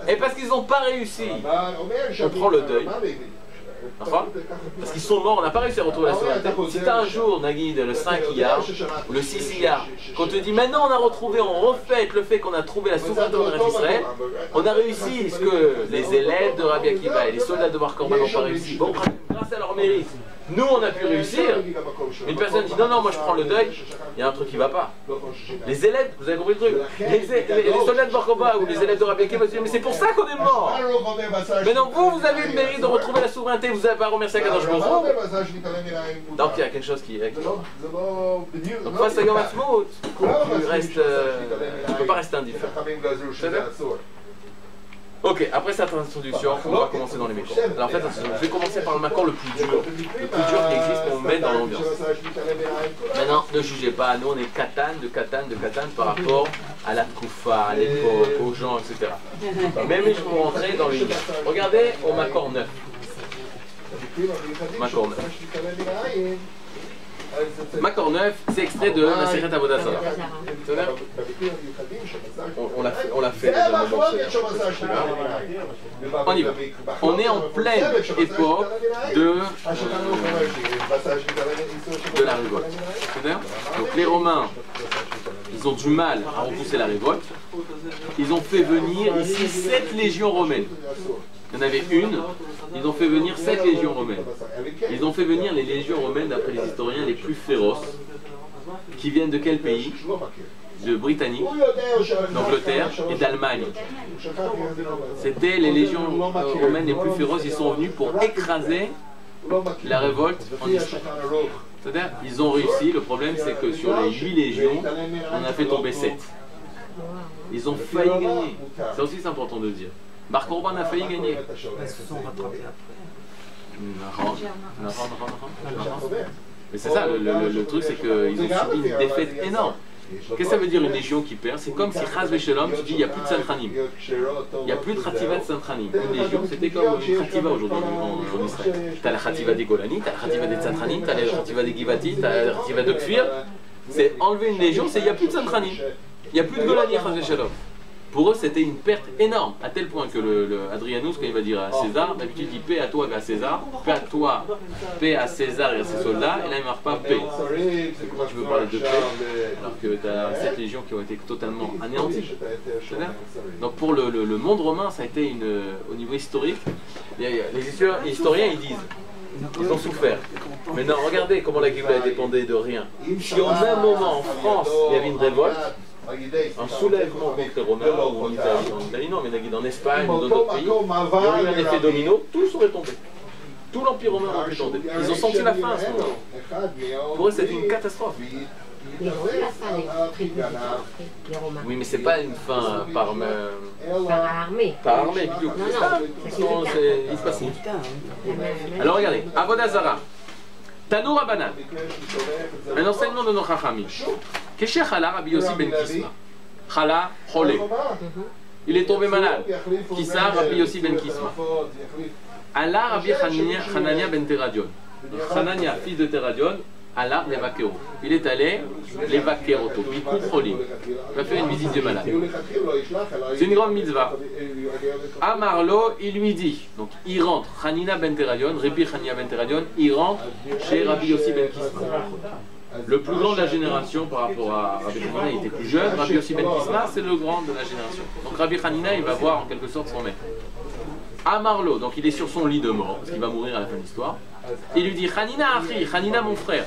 et parce qu'ils n'ont pas réussi, on prend le deuil. Parce qu'ils sont morts, on n'a pas réussi à retrouver la souveraineté. Si tu as un jour, Nagid, le 5 Iyar, ou le 6 Iyar, qu'on te dit maintenant on a retrouvé, on refait le fait qu'on a trouvé la souveraineté en Israël, on a réussi ce que les élèves de Rabbi Akiva et les soldats de Bar Korba n'ont pas réussi. Bon, grâce à leur mérite, nous on a pu réussir. Une personne dit non, non, moi je prends le deuil, il y a un truc qui ne va pas. Les élèves, vous avez compris le truc, les soldats de Bar Korba ou les élèves de Rabbi Akiva disent mais c'est pour ça qu'on est mort. Mais non, vous avez le mérite de retrouver la souveraineté, vous n'avez pas remercié Kadosh Baruch Hu. Donc il y a quelque chose qui est. Donc face à Yom Ha'atzmaut, tu ne peux pas rester indifférent. Ok, après cette introduction, on va commencer dans les Makor. Alors en fait, je vais commencer par le Makor le plus dur qui existe pour mettre dans l'ambiance. Maintenant, ne jugez pas, nous on est katan par rapport à la Koufa, à l'époque, aux gens, etc. Même je peux rentrer dans les... Regardez au Makor 9. Makor 9. Makor 9, c'est extrait de la Sechet Avodat Zarah. On l'a fait. On y va. On est en pleine époque de la révolte. Donc les Romains, ils ont du mal à repousser la révolte. Ils ont fait venir ici 7 légions romaines. Il y en avait une, ils ont fait venir 7 légions romaines. Ils ont fait venir les légions romaines, d'après les historiens, les plus féroces, qui viennent de quel pays? De Britannique, d'Angleterre et d'Allemagne. C'était les légions romaines les plus féroces, ils sont venus pour écraser la révolte en Israël. C'est-à-dire, ils ont réussi, le problème c'est que sur les 8 légions, on a fait tomber 7. Ils ont failli gagner. Ça aussi c'est important de le dire. Bar Korba a failli gagner. Ils se sont rattrapés après. Mais c'est ça, le truc c'est qu'ils ont subi une défaite énorme. Qu'est-ce que ça veut dire une légion qui perd? C'est comme si Chaz Veshalom, tu dis il n'y a plus de Santranim. Il n'y a plus de Khativa de Santranim. Une légion c'était comme une Khativa aujourd'hui en Israël. Tu as la Khativa des Golani, tu as la Khativa des Santranim, tu as la Khativa des Givati, tu as la Khativa de Kfir. C'est enlever une légion, c'est il n'y a plus de Santranim. Il n'y a plus de Golani Chaz Veshalom. Pour eux, c'était une perte énorme, à tel point que Adrianus, quand il va dire à César, d'habitude il dit paix à toi et à César, paix à toi, paix à César et à ses soldats, et là il ne marque pas paix. Comment tu veux parler de paix alors que tu as 7 légions qui ont été totalement anéanties? Donc pour le monde romain, ça a été au niveau historique, les historiens ils disent, ils ont souffert. Mais non, regardez comment la Géoula dépendait de rien. Si au même moment en France il y avait une révolte, un soulèvement contre les Romains, ou en Italie non, mais en Espagne ou dans d'autres pays, il y aurait eu un effet domino, tout serait tombé. Tout l'Empire romain aurait tombé. Ils ont senti la fin à ce moment-là. Pour eux, c'était une catastrophe. Ils ont eu la fin, les Romains. Oui, mais c'est pas une fin par armée. Par armée, du coup. Non, c'est facile. Alors regardez, Avodah Zarah. Tanoura Banan, un enseignement de nos Chachamim. Keshe Chala Rabbi Yossi ben Kisma. Chala, Cholé. Il est tombé malade. Kissa, Rabbi Yossi ben Kisma. Allah, Rabbi Hanania ben Teradion. Hanania, fils de Teradion, Allah l'évaquer. Il est allé l'évaquer au Bikou Cholim. Il va faire une visite de malade. C'est une grande mitzvah. Amarlo, il lui dit, donc il rentre, Hanina ben Teradion, Rabbi Hanania ben Teradion, il rentre chez Rabbi Yossi ben Kisma. Le plus grand de la génération par rapport à Rabbi Hanina, il était plus jeune. Rabbi Yossi ben Kisma, c'est le grand de la génération. Donc Rabbi Hanina, il va voir en quelque sorte son maître. Amarlo, donc il est sur son lit de mort, parce qu'il va mourir à la fin de l'histoire. Il lui dit, Hanina Achi, Hanina mon frère.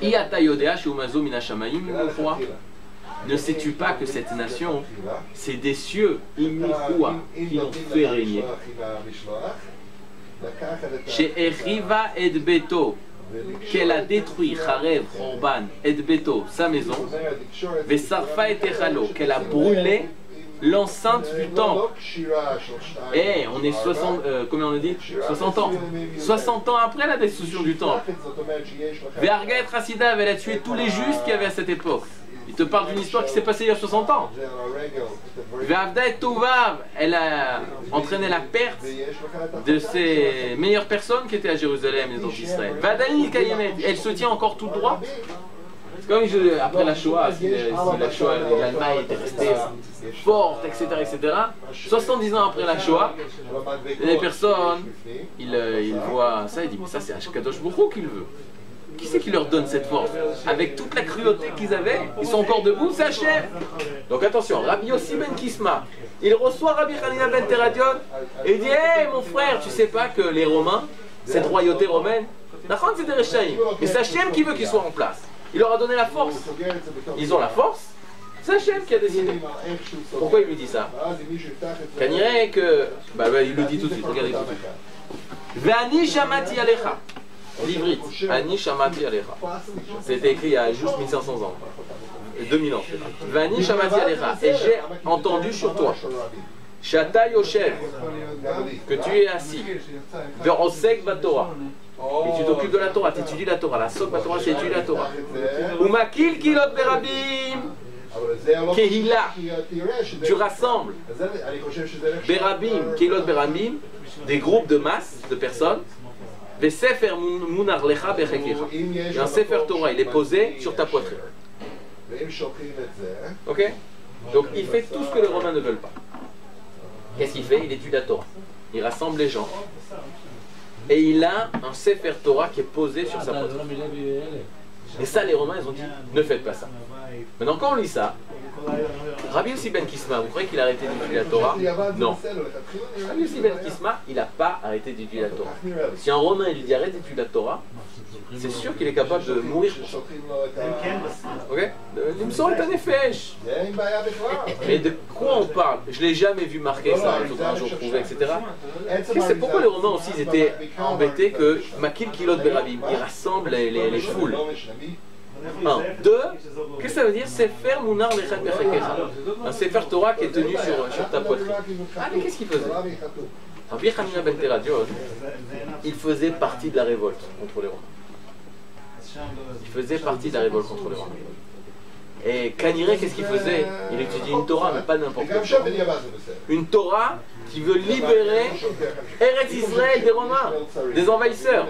Iata Yodea Shumazo Mina Shamaim, mon roi. ne sais-tu pas que cette nation, c'est des cieux, Imnichoua, qui l'ont fait régner. Chez Echiva et Beto, qu'elle a détruit Charev, Orban, et Beto, sa maison, Vesarfa et Echalo, qu'elle a brûlé l'enceinte du temple. Et on est 60, combien on a dit 60 ans. 60 ans après la destruction du temple. Ve'arga et Chassidav, elle a tué tous les justes qu'il y avait à cette époque. Il te parle d'une histoire qui s'est passée il y a 60 ans. Ve'avda et Touvav, elle a entraîné la perte de ses meilleures personnes qui étaient à Jérusalem et dans Israël. Ve'adani Kayemet, elle se tient encore toute droite. C'est comme après la Shoah, si la Shoah, l'Allemagne était restée forte, etc., etc. 70 ans après la Shoah, les personnes, ils voient ça et disent, mais ça c'est Kadosh Baruch Hu qui le veut. Qui c'est qui leur donne cette force? Avec toute la cruauté qu'ils avaient, ils sont encore debout, c'est Hachem. Donc attention, Rabbi Yossi ben Kisma, il reçoit Rabbi Hanina ben Teradion et il dit, hé mon frère, tu sais pas que les Romains, cette royauté romaine, c'est des Rechaïm, mais c'est Hachem qui veut qu'ils soient en place. Il leur a donné la force. Ils ont la force. C'est Hachem qui a décidé. Pourquoi il lui dit ça? Qu'on dirait que... Bah il le dit tout de suite, regardez tout de suite. Ve'ani shamati alecha. L'ivrit. Ani shamati alecha. C'était écrit il y a juste 1500 ans. 2000 ans. Ve'ani shamati alecha. Et j'ai entendu sur toi. Shata yoshev. Que tu es assis. Ve'osek batorah. Et tu t'occupes de la Torah, tu étudies la Torah. La Sok Torah, c'est étudier la Torah. Umakil kilot berabim. Kehila. Tu rassembles berabim, kilot berabim, des groupes de masse de personnes. Vesefer munar lecha bechekecha. Et un Sefer Torah, il est posé sur ta poitrine. Ok? Donc il fait tout ce que les Romains ne veulent pas. Qu'est-ce qu'il fait? Il étudie la Torah. Il rassemble les gens. Et il a un Sefer Torah qui est posé sur sa poitrine. Et ça, les Romains, ils ont dit, ne faites pas ça. Maintenant, quand on lit ça, Rabbi Yossi ben Kisma, vous croyez qu'il a arrêté d'étudier la Torah? Non. Rabbi Yossi ben Kisma, il n'a pas arrêté d'étudier la Torah. Si un Romain il lui dit arrête d'étudier la Torah, c'est sûr qu'il est capable de mourir pour ça. Ok? L'imsor est un effèche. Mais de quoi on parle? Je ne l'ai jamais vu marquer ça, il faudra un jour prouver, etc. C'est pourquoi les Romains aussi ils étaient embêtés que Makil Kilot Berabim, ils rassemblent les foules. 1. 2. Qu'est-ce que ça veut dire? Sefer Munar Lechat Bechekecha. Un Sefer Torah qui est tenu sur ta poitrine. Ah, mais qu'est-ce qu'il faisait? Rabbi Hanina ben Teradion, il faisait partie de la révolte contre les Romains. Il faisait partie de la révolte contre les Romains. Et Kaniré, qu'est-ce qu'il faisait? Il étudiait une Torah, mais pas n'importe quoi. Une Torah qui veut libérer Eretz Israël des Romains, des envahisseurs.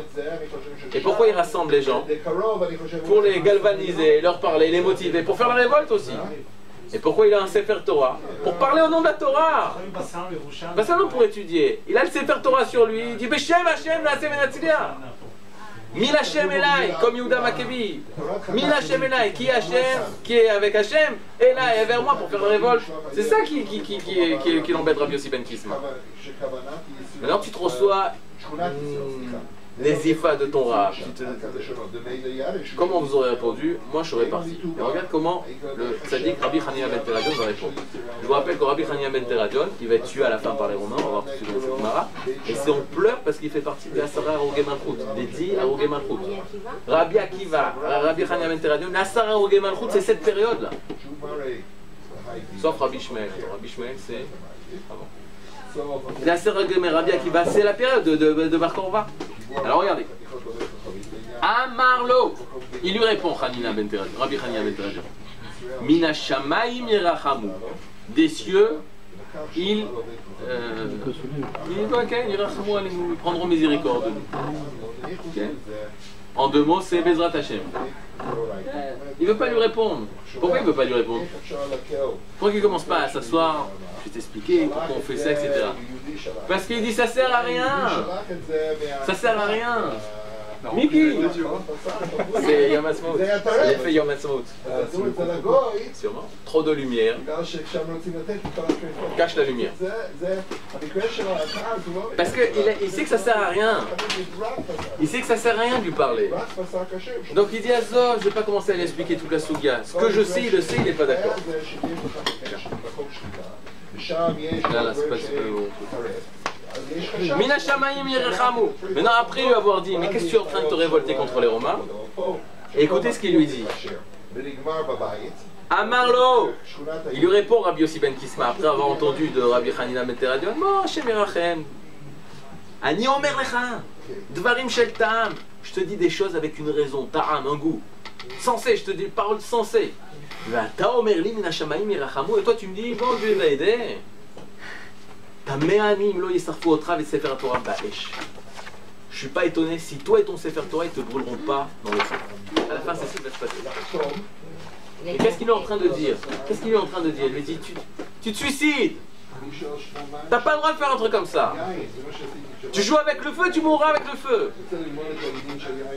Et pourquoi il rassemble les gens? Pour les galvaniser, leur parler, les motiver, pour faire la révolte aussi. Et pourquoi il a un Sefer Torah? Pour parler au nom de la Torah. Pas seulement pour étudier. Il a le Sefer Torah sur lui, il dit Beshem Hashem Naaseh Venatzliach. Mil Hashem Elai, comme Yehuda Maccabi. Mil Hashem Elai, qui est Hashem, qui est avec Hashem, et là, est vers moi pour faire la révolte. C'est ça qui l'embête Rabbi Yossi ben Kisma. Maintenant, tu te reçois les ifas de ton rab. Comment vous aurez répondu? Moi, je serais parti. Et regarde comment le tzaddik Rabbi Hanina ben Teradion va répondre. Je vous rappelle que Rabbi Hanina ben Teradion, il va être tué à la fin par les Romains, on va voir tout de suite dans cette Gemara. Et c'est on pleure parce qu'il fait partie de Asara Arogé Malchut, des 10 Arogé Malchut. Rabbi Akiva, Rabbi Hanina ben Teradion, Asara Arogé Malchut, c'est cette période-là. Sauf Rabbi Shmuel. Rabbi Shmuel, c'est avant. Rabbi Akiva, c'est la période de Bar Korva. Alors regardez. Amarlo. Il lui répond Hanina ben Teradion, Rabbi Hanina ben Teradion. Mina Shamaim Yerachamu. Des cieux, ils prendront miséricorde de nous. Okay. En 2 mots, c'est Bezrat Hashem. Il ne veut pas lui répondre. Pourquoi il ne veut pas lui répondre? Pourquoi il ne commence pas à s'asseoir? Je vais t'expliquer pourquoi on fait ça, etc. Parce qu'il dit ça sert à rien. Ça sert à rien. Miki, c'est Yom Ha'atzmaut. Il a fait Yom Ha'atzmaut. Sûrement. Trop de lumière. Cache la lumière. Parce qu'il sait que ça sert à rien. Il sait que ça sert à rien de lui parler. Donc il dit à Zov, je vais pas commencer à lui expliquer toute la souga. Ce que je sais, il le sait, il n'est pas d'accord. Là, c'est pas bon. Mina Shamayim Yerechamu. Maintenant, après lui avoir dit, mais qu'est-ce que tu es en train de te révolter contre les Romains? Écoutez ce qu'il lui dit. Amarlo. Il lui répond, Rabbi Yossi ben Kisma, après avoir entendu de Rabbi Hanina ben Teradion, Moshe Mirachem. Ani Omer Lecha. Dvarim Shel Ta'am. Je te dis des choses avec une raison, Ta'am, un goût. Sensé, je te dis des paroles sensées. Ta Omer li Mina Shamayim Yerechamu. Et toi, tu me dis, bon, Dieu va aider. Je suis pas étonné si toi et ton Sefer Torah ils te brûleront pas dans le feu. À la fin, c'est ce qui va se passer. Et qu'est-ce qu'il est en train de dire? Qu'est-ce qu'il est en train de dire? Il lui dit tu te suicides. T'as pas le droit de faire un truc comme ça. Tu joues avec le feu, tu mourras avec le feu.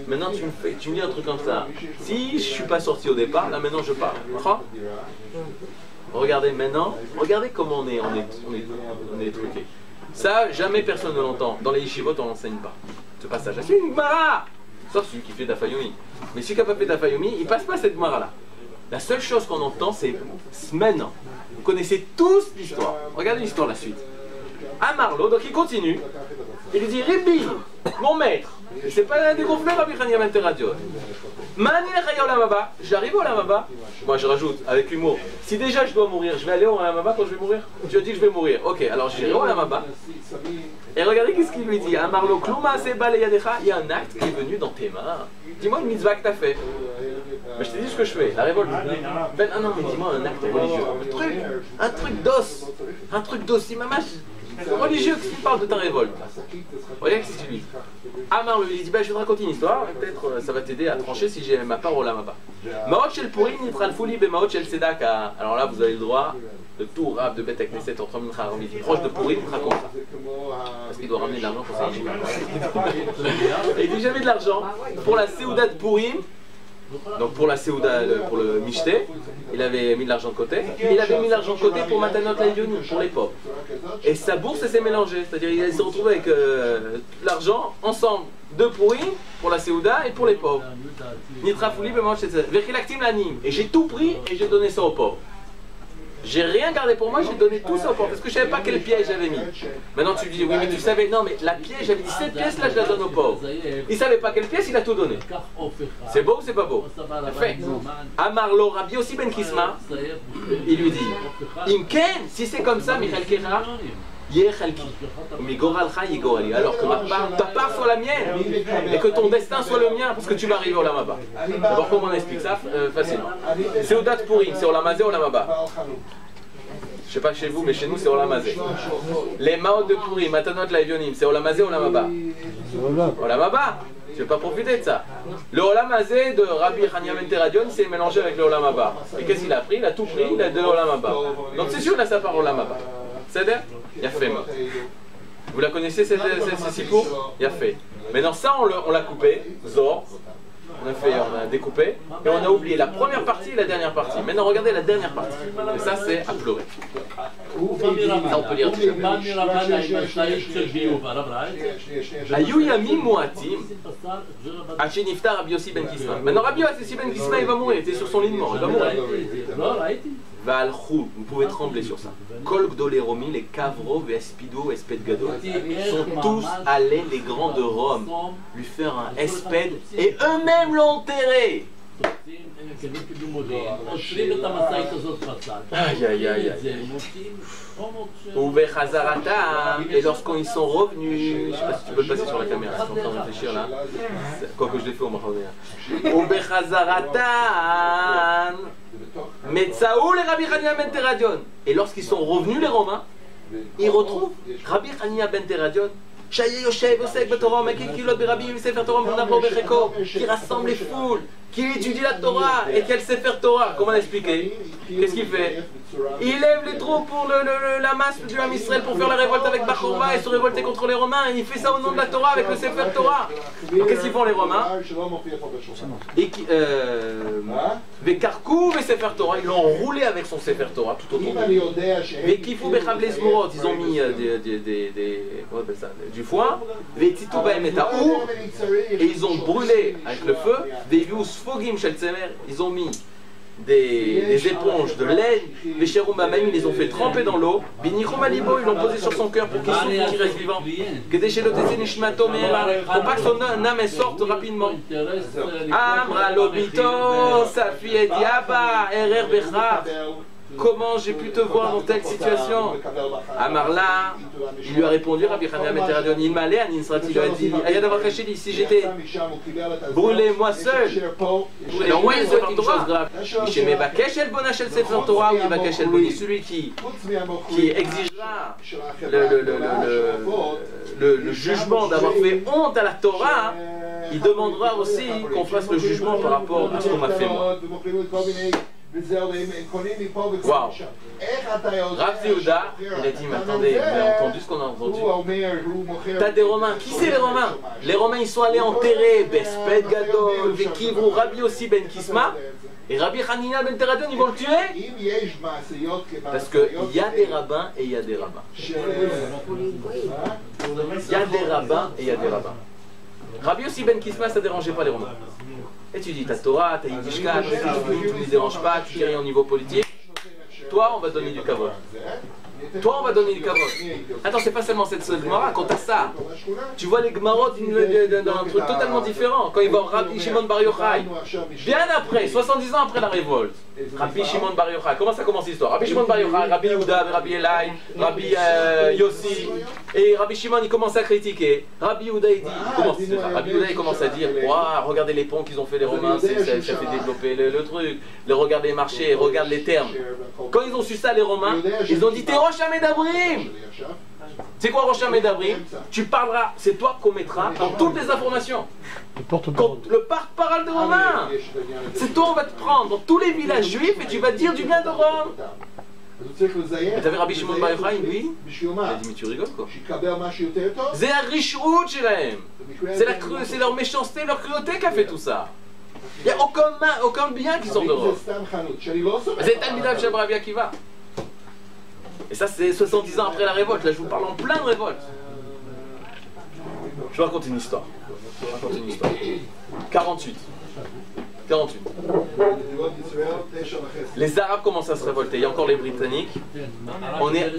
Maintenant tu me dis un truc comme ça. Si je suis pas sorti au départ, là maintenant je pars. Regardez maintenant, regardez comment on est truqué. Ça, jamais personne ne l'entend. Dans les yeshivot, on n'enseigne pas. Ce passage. C'est une Gemara. Sauf celui qui fait d'Afayomi. Mais celui qui n'a pas fait d'Afayomi, il ne passe pas cette Gemara-là. La seule chose qu'on entend, c'est maintenant. Vous connaissez tous l'histoire. Regardez l'histoire, la suite. Amarlo, donc il continue. Il lui dit, Rabbi, mon maître, c'est pas des gros fleurs, Rabbi Hanina ben Teradion. J'arrive au Olam. Moi je rajoute avec humour. Si déjà je dois mourir, je vais aller au Olam quand je vais mourir. Tu as dit que je vais mourir. Ok, alors j'irai au Olam. Et regardez qu'est-ce qu'il lui dit. Amarlo Kluma Seba Leyadecha. Il y a un acte qui est venu dans tes mains. Dis-moi une mitzvah que tu as fait. Mais je t'ai dit ce que je fais. La révolte. Ah non, mais dis-moi un acte religieux. Un truc d'os. Un truc d'os. Si maman. Religieux qui parle de ta révolte. Regardez ce qu'il dit. Amar lui dit, je vais te raconter une histoire, peut-être ça va t'aider à trancher si j'ai ma part au Olam Haba. Maot shel Purim nitral fouli be maot shel Tzedaka. Alors là vous avez le droit de tout rab de Beth Knesset entre Mincha et Midi. Proche de Purim, raconte ça. Parce qu'il doit ramener de l'argent pour ça. Et il dit j'avais de l'argent pour la Seouda de Purim. Donc pour la Seouda, pour le Mishté, il avait mis de l'argent de côté. Et il avait mis de l'argent de côté pour Matanot Laïdionim, pour les pauvres. Et sa bourse s'est mélangée, c'est-à-dire il s'est retrouvé avec l'argent ensemble de Purim pour la Seouda et pour les pauvres. Nitra Fouli, Vechilaktim Lanim. Et j'ai tout pris et j'ai donné ça aux pauvres. J'ai rien gardé pour moi, j'ai donné tout ça aux pauvres parce que je savais pas quelle pièce j'avais mis. Maintenant tu dis oui mais tu savais, non mais la pièce, j'avais dit cette pièce là je la donne aux pauvres. Il savait pas quelle pièce, il a tout donné. C'est beau ou c'est pas beau? Fait. Amarlo Rabbi Yossi ben Kisma, il lui dit Imken, si c'est comme ça, Michal Kera, alors que ta part soit la mienne et que ton destin soit le mien parce que tu vas arriver au Olam Haba. D'abord comment on explique ça? Facilement. C'est au date Purim, c'est au Olam Hazé, au Olam Haba. Je sais pas chez vous mais chez nous c'est au Olam Hazé. Les Maot de Purim, Matanot Laïdionim, c'est au Olam Hazé, au Olam Haba. Olam Haba. Tu veux pas profiter de ça. Le Olam Hazé de Rabbi Hanina ben Teradion s'est mélangé avec le Olam Haba. Et qu'est-ce qu'il a pris? Il a tout pris, il a de l'Olam Haba. Donc c'est sûr il a sa part au Olam Haba. C'est-à-dire, il a fait. Vous la connaissez cette sipour? Il a fait. Maintenant ça on l'a coupé, Zor. On a découpé et on a oublié la première partie et la dernière partie. Maintenant regardez la dernière partie. Et ça c'est à pleurer. Ça on peut lire tout Ayu Yamim Moatim Hachi Niftar Rabbi Yossi ben Kisma. Maintenant Rabbi Yossi ben Kisma il va mourir, il était sur son lit de mort, il va mourir. Vous pouvez trembler sur ça. Kol Gdolei Romi, les Kavro, Vespido, Esped Gadol, sont tous allés, les grands de Rome, lui faire un Esped et eux-mêmes l'ont enterré. Aïe aïe aïe aïe. Et lorsqu'ils sont revenus, je sais pas si tu peux le passer sur la caméra, je suis en train de réfléchir là. Quoi que je l'ai fait au Mahonea. Et lorsqu'ils sont revenus les Romains, ils retrouvent Rabbi Hanina ben Teradion qui rassemble les foules, qui étudie la Torah et qu'elle sait faire Torah. Comment l'expliquer? Qu'est-ce qu'il fait? Il lève les troupes pour la masse du Ham Israël pour faire la révolte avec Bar Kokhba et se révolter contre les Romains. Et il fait ça au nom de la Torah avec le Sefer Torah. Donc qu'est-ce qu'ils font les Romains? Et Vekarkou ve Sefer Torah, ils l'ont enroulé avec son Sefer Torah tout autour de lui. Vekifu bechavle zmurot, ils ont mis du foin. Vetitu bahem et haour, et ils ont brûlé avec le feu. Veviu sfogim shel tzemer, ils ont mis des éponges de laine, les chéroum bamaim, ils les ont fait tremper dans l'eau, binichum alibo, ils l'ont posé sur son cœur pour qu'il souffre et qu'il reste vivant, que des chelotese nishmato me'era, pour pas que son âme sorte rapidement. Amra lobito, safi et diaba, erer bechav. Comment j'ai pu te voir dans telle situation? Amarla, il lui a répondu, Rabbi Hanina ben Teradion, il m'a allé à Ninsrati, il lui a dit, Ayad avoir caché, dit, si j'étais brûlé moi seul, et au moins il se fait une chose grave. Chez mes Bakesh el Bonachel Sefer Torah, ou Bakesh el Boni, celui qui exigera le jugement d'avoir fait honte à la Torah, il demandera aussi qu'on fasse le jugement par rapport à ce qu'on m'a fait moi. Waouh! Rav Yehuda, il a dit, mais attendez, vous avez entendu ce qu'on a entendu? T'as des Romains, qui c'est les Romains? Les Romains ils sont allés enterrer Besped Gadol, Vekivru, Rabbi aussi Ben Kisma, et Rabbi Hanina ben Teradion ils vont le tuer? Parce qu'il y a des rabbins et il y a des rabbins. Il y a des rabbins et il y a des rabbins. Rabbi aussi Ben Kisma ça dérangeait pas les Romains. Et tu dis ta Torah, ta Yiddishkat, tu ne les déranges pas, tu dis rien au niveau politique. Toi, on va donner du kavod. Toi, on va donner du kavod. Attends, c'est pas seulement cette Gemara, quand t'as ça, tu vois les Gemarot dans un truc totalement différent. Quand il va au Rabbi Shimon Bar Yochai, bien après, 70 ans après la révolte, Rabbi Shimon Bar Yochai, comment ça commence l'histoire? Rabbi Shimon Bar Yochai, Rabbi Yehuda, Rabbi Elai, Rabbi Yossi, et Rabbi Shimon il commence à critiquer. Rabbi Yehuda il dit, Rabbi Yehuda il commence à dire, wow, regardez les ponts qu'ils ont fait les Romains, ça fait développer le truc, regarde les marchés, regarde les termes. Quand ils ont su ça les Romains, ils ont dit t'es Rosh Hamedabrim. C'est quoi Rosh Hamedabrim? Tu parleras, c'est toi qu'on mettra dans toutes les informations. Le porte-parole de Romain. C'est toi on va te prendre dans tous les villages juifs et tu vas dire du bien de Rome. Et t'avais Rabbi Shimon Bar Yochai, lui, il a dit mais tu rigoles quoi? C'est la richrout chez c'est leur méchanceté, leur cruauté qui a fait tout ça. Il n'y a aucun bien qui sort de Rome. C'est Talmidav Shel Rabbi Akiva. Et ça c'est 70 ans après la révolte, là je vous parle en plein de révolte. Je vais raconter une histoire. 48. Les Arabes commencent à se révolter, il y a encore les Britanniques. On est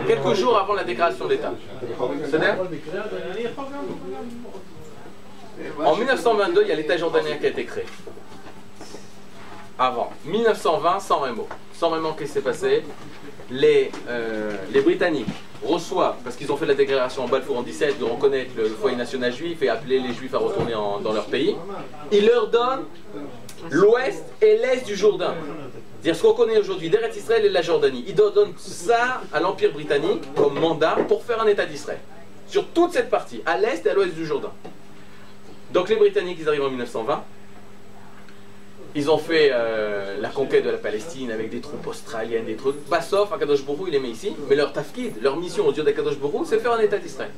quelques jours avant la déclaration d'État. C'est-à-dire en 1922, il y a l'État jordanien qui a été créé. Avant. 1920, sans Remo. Sans Remo, qu'est-ce qui s'est passé? Les Britanniques reçoivent, parce qu'ils ont fait la déclaration en Balfour en 17 de reconnaître le foyer national juif et appeler les juifs à retourner dans leur pays, ils leur donnent l'ouest et l'est du Jourdain. C'est-à-dire ce qu'on connaît aujourd'hui d'Eretz Israël et de la Jordanie. Ils donnent ça à l'Empire britannique comme mandat pour faire un État d'Israël. Sur toute cette partie, à l'est et à l'ouest du Jourdain. Donc les Britanniques, ils arrivent en 1920. Ils ont fait la conquête de la Palestine avec des troupes australiennes, des trucs. Bassof, Akadosh Borou, il les met ici. Mais leur tafkid, leur mission aux yeux d'Akadosh Borou, c'est faire un État d'Israël.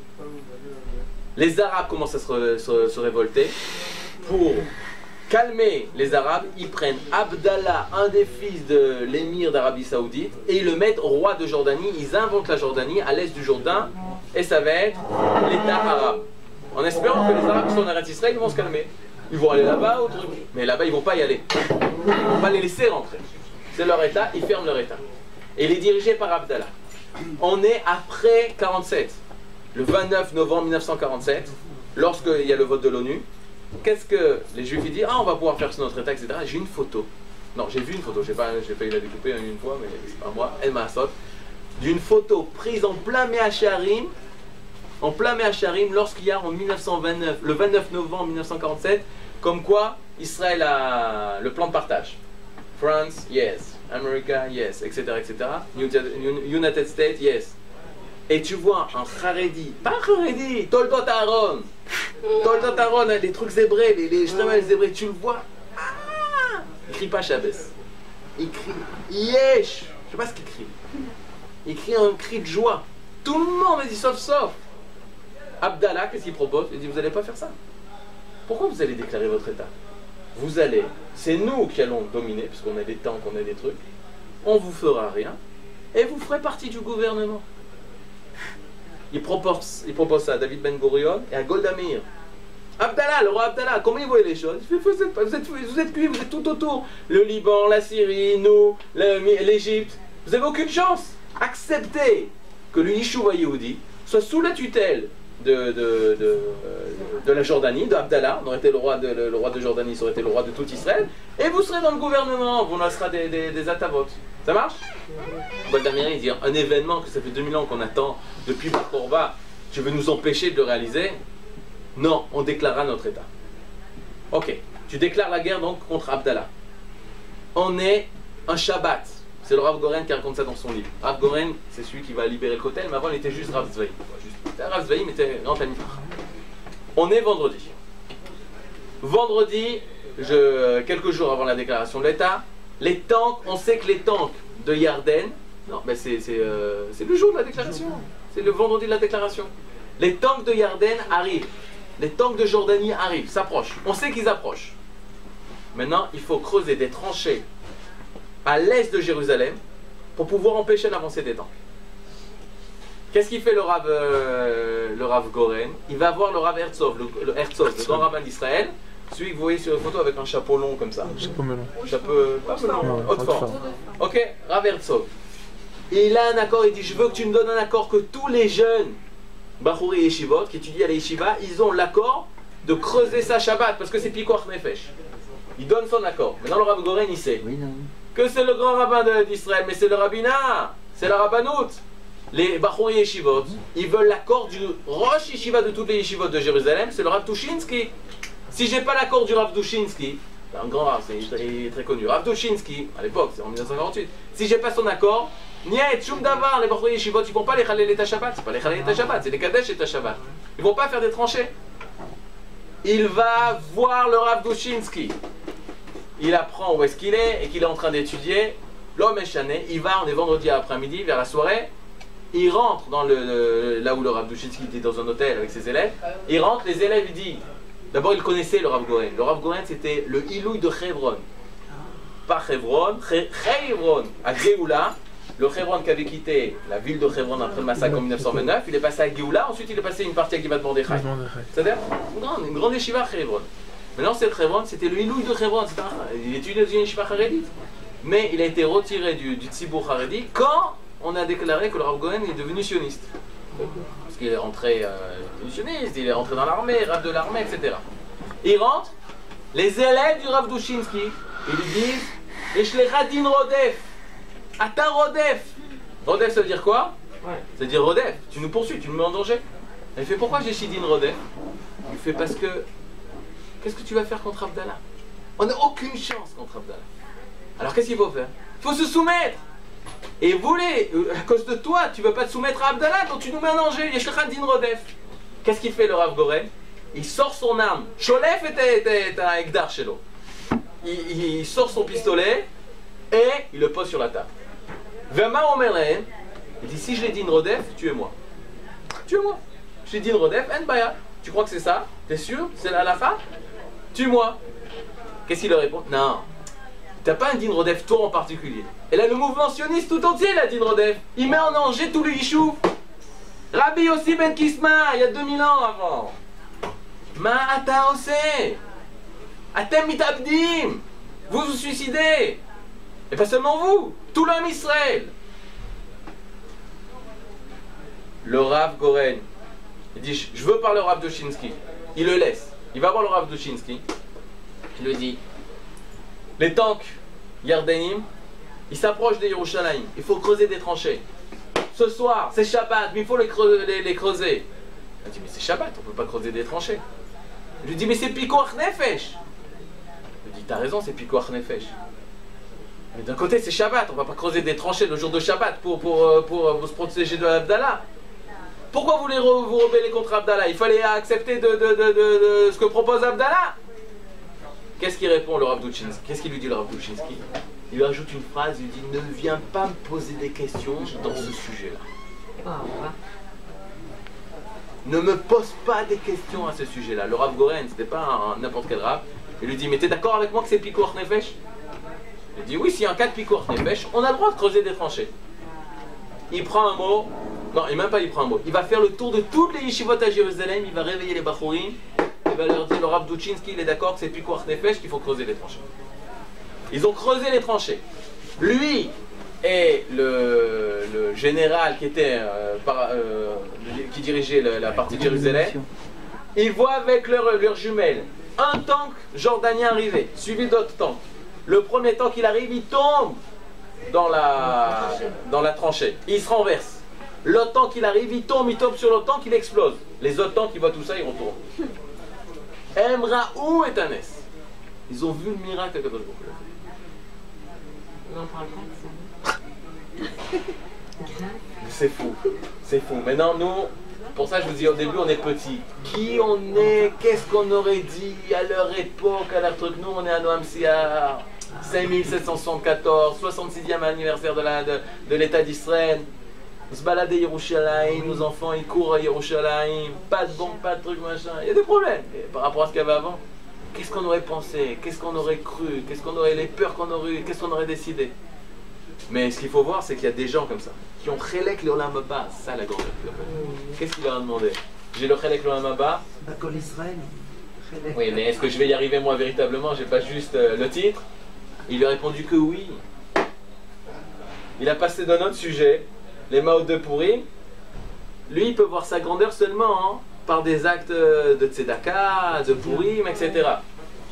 Les Arabes commencent à se révolter. Pour calmer les Arabes, ils prennent Abdallah, un des fils de l'émir d'Arabie Saoudite, et ils le mettent roi de Jordanie. Ils inventent la Jordanie à l'est du Jourdain, et ça va être l'État arabe. En espérant que les Arabes qui sont en Eretz Israël vont se calmer. Ils vont aller là-bas au truc. Mais là-bas, ils vont pas y aller. Ils vont pas les laisser rentrer. C'est leur État, ils ferment leur État. Et il est dirigé par Abdallah. On est après 47. Le 29 novembre 1947, lorsqu'il y a le vote de l'ONU, qu'est-ce que les Juifs disent? Ah, on va pouvoir faire notre État, etc. J'ai une photo. Non, j'ai vu une photo. J'ai failli la découper une fois, mais c'est pas moi. Elle m'a assaut. D'une photo prise en plein Méacharim. En plein Méacharim, lorsqu'il y a en 1929, le 29 novembre 1947, comme quoi Israël a le plan de partage. France, yes. America, yes, etc., etc. United States, yes. Et tu vois un Haredi, pas un Haredi, Toldot Aaron, des trucs zébrés, les Shmuel zébrés, tu le vois. Ah, Il crie pas Shabbos. Il crie Yesh. Je sais pas ce qu'il crie. Il crie un cri de joie. Tout le monde dit sauf. Abdallah, qu'est-ce qu'il propose? Il dit, vous n'allez pas faire ça. Pourquoi vous allez déclarer votre État? Vous allez, c'est nous qui allons dominer, puisqu'on a des tanks, on a des trucs. On vous fera rien, et vous ferez partie du gouvernement. Il propose ça à David Ben Gurion et à Golda Meir. Abdallah, le roi Abdallah, comment il voyait les choses? Vous êtes cuits, vous êtes tout autour. Le Liban, la Syrie, nous, l'Égypte. Vous n'avez aucune chance. Acceptez que le Yishuva Yehudi soit sous la tutelle de la Jordanie, d'Abdallah. On aurait été le roi de Jordanie, ça aurait été le roi de tout Israël. Et vous serez dans le gouvernement, on laissera des atavot. Ça marche? Golda Meir, il dit un événement que ça fait 2000 ans qu'on attend depuis Bar Korba, tu veux nous empêcher de le réaliser? Non, on déclarera notre État. Ok, tu déclares la guerre donc contre Abdallah. On est un Shabbat. C'est le Rav Goren qui raconte ça dans son livre. Rav Goren, c'est celui qui va libérer le Kotel, mais avant il était juste Rav Zvaï. Rav Zvaï, mais était grand ami. On est vendredi. Vendredi, quelques jours avant la déclaration de l'État, les tanks, on sait que les tanks de Yarden, non, mais c'est le jour de la déclaration. C'est le vendredi de la déclaration. Les tanks de Yarden arrivent. Les tanks de Jordanie arrivent, s'approchent. On sait qu'ils approchent. Maintenant, il faut creuser des tranchées à l'est de Jérusalem pour pouvoir empêcher l'avancée des tanks. Qu'est-ce qu'il fait le Rav Goren? Il va voir le Rav Herzog, le grand rabbin d'Israël, celui que vous voyez sur la photo avec un chapeau long comme ça. Chapeau melon. Chapeau haute forme. Ok, Rav Herzog. Et il a un accord, il dit, je veux que tu me donnes un accord que tous les jeunes Bachouri et Yeshivot qui étudient à la Yeshiva, ils ont l'accord de creuser sa Shabbat parce que c'est Pikuach Nefesh. Il donne son accord. Maintenant le Rav Goren il sait que c'est le grand rabbin d'Israël, mais c'est le rabbinat, c'est la rabbanout. Les Bachouri et Yeshivot, ils veulent l'accord du Rosh Yeshiva de toutes les Yeshivot de Jérusalem, c'est le Rav Dushinsky. Si j'ai pas l'accord du Rav Dushinsky, un grand Rav, il est très connu, Rav Dushinsky, à l'époque, c'est en 1948, si j'ai pas son accord, Niet, Shum Davar, les Bachouri Yeshivot, ils vont pas les Chalel et Shabbat, c'est pas les Chalel et Shabbat, c'est les Kadesh et Shabbat. Ils vont pas faire des tranchées. Il va voir le Rav Dushinsky. Il apprend où est-ce qu'il est et qu'il est en train d'étudier. L'homme est chané, il va, on est vendredi après-midi, vers la soirée. Il rentre dans là où le Rav Dushinsky était dans un hôtel avec ses élèves. Il rentre, les élèves, il dit. D'abord, il connaissait le Rav Goren. Le Rav Goren, c'était le Ilouï de Hebron. Pas Hebron, Hebron, à Géoula. Le Hebron qui avait quitté la ville de Hebron après le massacre en 1929, il est passé à Géoula, ensuite il est passé une partie à Givat Mordechai. C'est-à-dire une grande yeshiva Hebron. Maintenant, cette Hebron, c'était le Ilouï de Hebron. Il étudiait dans une yeshiva charédite. Mais il a été retiré du Tzibour Haredi quand on a déclaré que le Rav Goren est devenu sioniste. Parce qu'il est rentré sioniste, il est rentré dans l'armée, Rav de l'armée, etc. Il rentre, les élèves du Rav Dushinsky, ils lui disent Eshlecha din Rodef, Ata Rodef. Rodef, ça veut dire quoi? Ça veut dire Rodef, tu nous poursuis, tu nous mets en danger. Il fait pourquoi j'ai Shidin Rodef? Il fait parce que qu'est-ce que tu vas faire contre Abdallah? On n'a aucune chance contre Abdallah. Alors qu'est-ce qu'il faut faire? Il faut se soumettre. Et à cause de toi, tu ne veux pas te soumettre à Abdallah, donc tu nous mets en danger. Yeshlecha din Rodef. Qu'est-ce qu'il fait le Rav Goren? Il sort son arme. Sholef était un Ekdar chez l'eau. Il sort son pistolet et il le pose sur la table. Vema Omerlen, il dit si je l'ai din Rodef, tuez-moi. Tuez-moi. Je l'ai din Rodef, en baya. Tu crois que c'est ça? T'es sûr? C'est la halakha? Tue-moi. Qu'est-ce qu'il leur répond? Non. T'as pas un din Rodef, toi en particulier. Et là, le mouvement sioniste tout entier, la din Rodef. Il met en danger tout le Yishuv. Rabbi Yossi ben Kisma, il y a 2000 ans avant. Ma ata ose. Atem mitabdim. Vous vous suicidez. Et pas seulement vous, tout l'homme Israël. Le Rav Goren, il dit, je veux parler au Rav Dushinsky. Il le laisse. Il va voir le Rav Dushinsky. Il lui dit, les tanks Yardanim, ils s'approchent de Yerushalayim. Il faut creuser des tranchées. Ce soir, c'est Shabbat, mais il faut les creuser. Il dit, mais c'est Shabbat, on ne peut pas creuser des tranchées. Il lui dit, mais c'est Pikuach Nefesh. Il lui dit, t'as raison, c'est Pikuach Nefesh. Mais d'un côté, c'est Shabbat, on ne va pas creuser des tranchées le jour de Shabbat pour se protéger de Abdallah. Pourquoi vous voulez vous rebeller contre Abdallah? Il fallait accepter de ce que propose Abdallah. Qu'est-ce qu'il répond le Rav Duchinsky? Qu'est-ce qu'il lui dit le Rav Duchinsky? Il lui ajoute une phrase, il lui dit ne viens pas me poser des questions dans ce sujet-là. Ne me pose pas des questions à ce sujet-là. Le Rav Goren, c'était pas n'importe quel Rav. Il lui dit mais t'es d'accord avec moi que c'est Pikuach Nefesh? Il dit oui, s'il y a un cas de Pikuach Nefesh, on a le droit de creuser des tranchées. Il prend un mot, non, et même pas il prend un mot. Il va faire le tour de toutes les yeshivot à Jérusalem, il va réveiller les Bachorim, il va leur dire le Rav Duchinsky, il est d'accord que c'est Pikuach Nefesh qu'il faut creuser les tranchées. Ils ont creusé les tranchées. Lui et le général qui était qui dirigeait la partie de Jérusalem, ils voient avec leurs jumelles un tank jordanien arrivé, suivi d'autres tanks. Le premier tank il arrive, il tombe dans la tranchée. Il se renverse. L'autre tank il arrive, il tombe sur l'autre tank, il explose. Les autres tanks qui voient tout ça, ils retournent. Emraou et Tanes. Ils ont vu le miracle à Kadosh Baruch Hu. On n'en parle pas de ça. C'est fou, c'est fou. Maintenant, nous, pour ça je vous dis au début, on est petits. Qui on est, qu'est-ce qu'on aurait dit à leur époque, à leur truc. Nous, on est à Noam Siar, 5774, 66e anniversaire de l'État d'Israël. On se balade à Yerushalayim, nos enfants ils courent à Yerushalayim, pas de bombe, pas de truc, machin. Il y a des problèmes par rapport à ce qu'il y avait avant. Qu'est-ce qu'on aurait pensé, qu'est-ce qu'on aurait cru, qu'est-ce qu'on aurait, les peurs qu'on aurait eues, qu'est-ce qu'on aurait décidé. Mais ce qu'il faut voir, c'est qu'il y a des gens comme ça, qui ont Chelek le Olam Haba, ça la grande. Qu'est-ce qu'il leur a demandé? J'ai le Chelek le Olam Haba. Bakol Israël. Oui, mais est-ce que je vais y arriver moi véritablement? J'ai pas juste le titre. Il lui a répondu que oui. Il a passé d'un autre sujet, les Maot de Purim. Lui, il peut voir sa grandeur seulement par des actes de Tzedaka, de Purim, etc.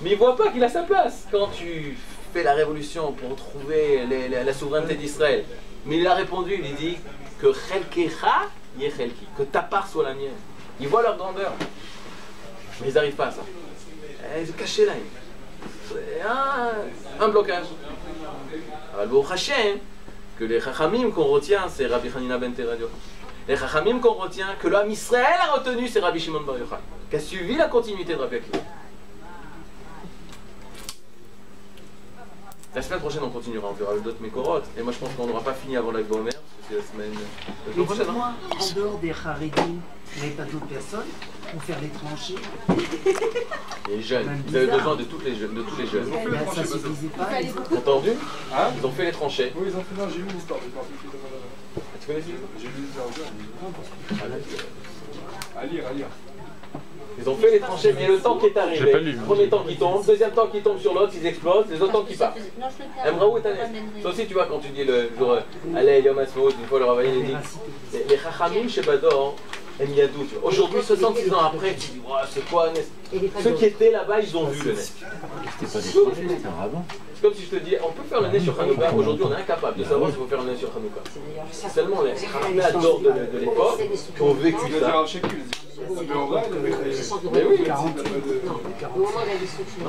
Mais il voit pas qu'il a sa place quand tu fais la révolution pour trouver la souveraineté d'Israël. Mais il a répondu, il dit que Chelkecha Yechelki, que ta part soit la mienne. Ils voient leur grandeur, mais ils n'arrivent pas à ça. Ils sont cachés là. C'est un blocage. Alors, Baruch Hashem, que les Chachamim qu'on retient, c'est Rabbi Hanina ben Teradio. Les Chachamim qu'on retient, que l'homme Israël a retenu, c'est Rabbi Shimon Bar Yochai, qui a suivi la continuité de Rabbi Akiva. La semaine prochaine, on continuera, on verra d'autres Mekorot. Et moi, je pense qu'on n'aura pas fini avant la Gomer, parce que c'est la semaine prochaine. Moi, en dehors des Haredim, mais pas d'autres personnes, pour faire les tranchées. Les jeunes, vous avez besoin de tous les jeunes. Ça suffisait pas. Entendu? Ils ont fait les tranchées. Oui, ils ont fait, non, j'ai lu l'histoire. Tu connais l'histoire? J'ai lu l'histoire. À lire. Ils ont fait les tranchées, mais le tank qui est arrivé, le premier tank qui tombe, deuxième tank qui tombe sur l'autre, ils explosent, les autres tanks qui partent. Emraou et Tanes. Ça aussi, tu vois, quand tu dis le jour, allez, Yom HaSukkot, une fois le Ravaï, il dit, les Chachamim chez Bador, Em Yadou, tu vois. Aujourd'hui, 66 ans après, tu dis, c'est quoi Nes? Ceux qui étaient là-bas, ils ont vu le Nes. C'était pas des tranchées, c'était un rabbin. C'est comme si je te dis, on peut faire le Nes sur Hanouka. Aujourd'hui, on est incapable de savoir s'il faut faire le Nes sur Hanouka. C'est seulement les Chachamim ador de l'époque qui ont vécu ça. Mais oui, Au moment de la destruction,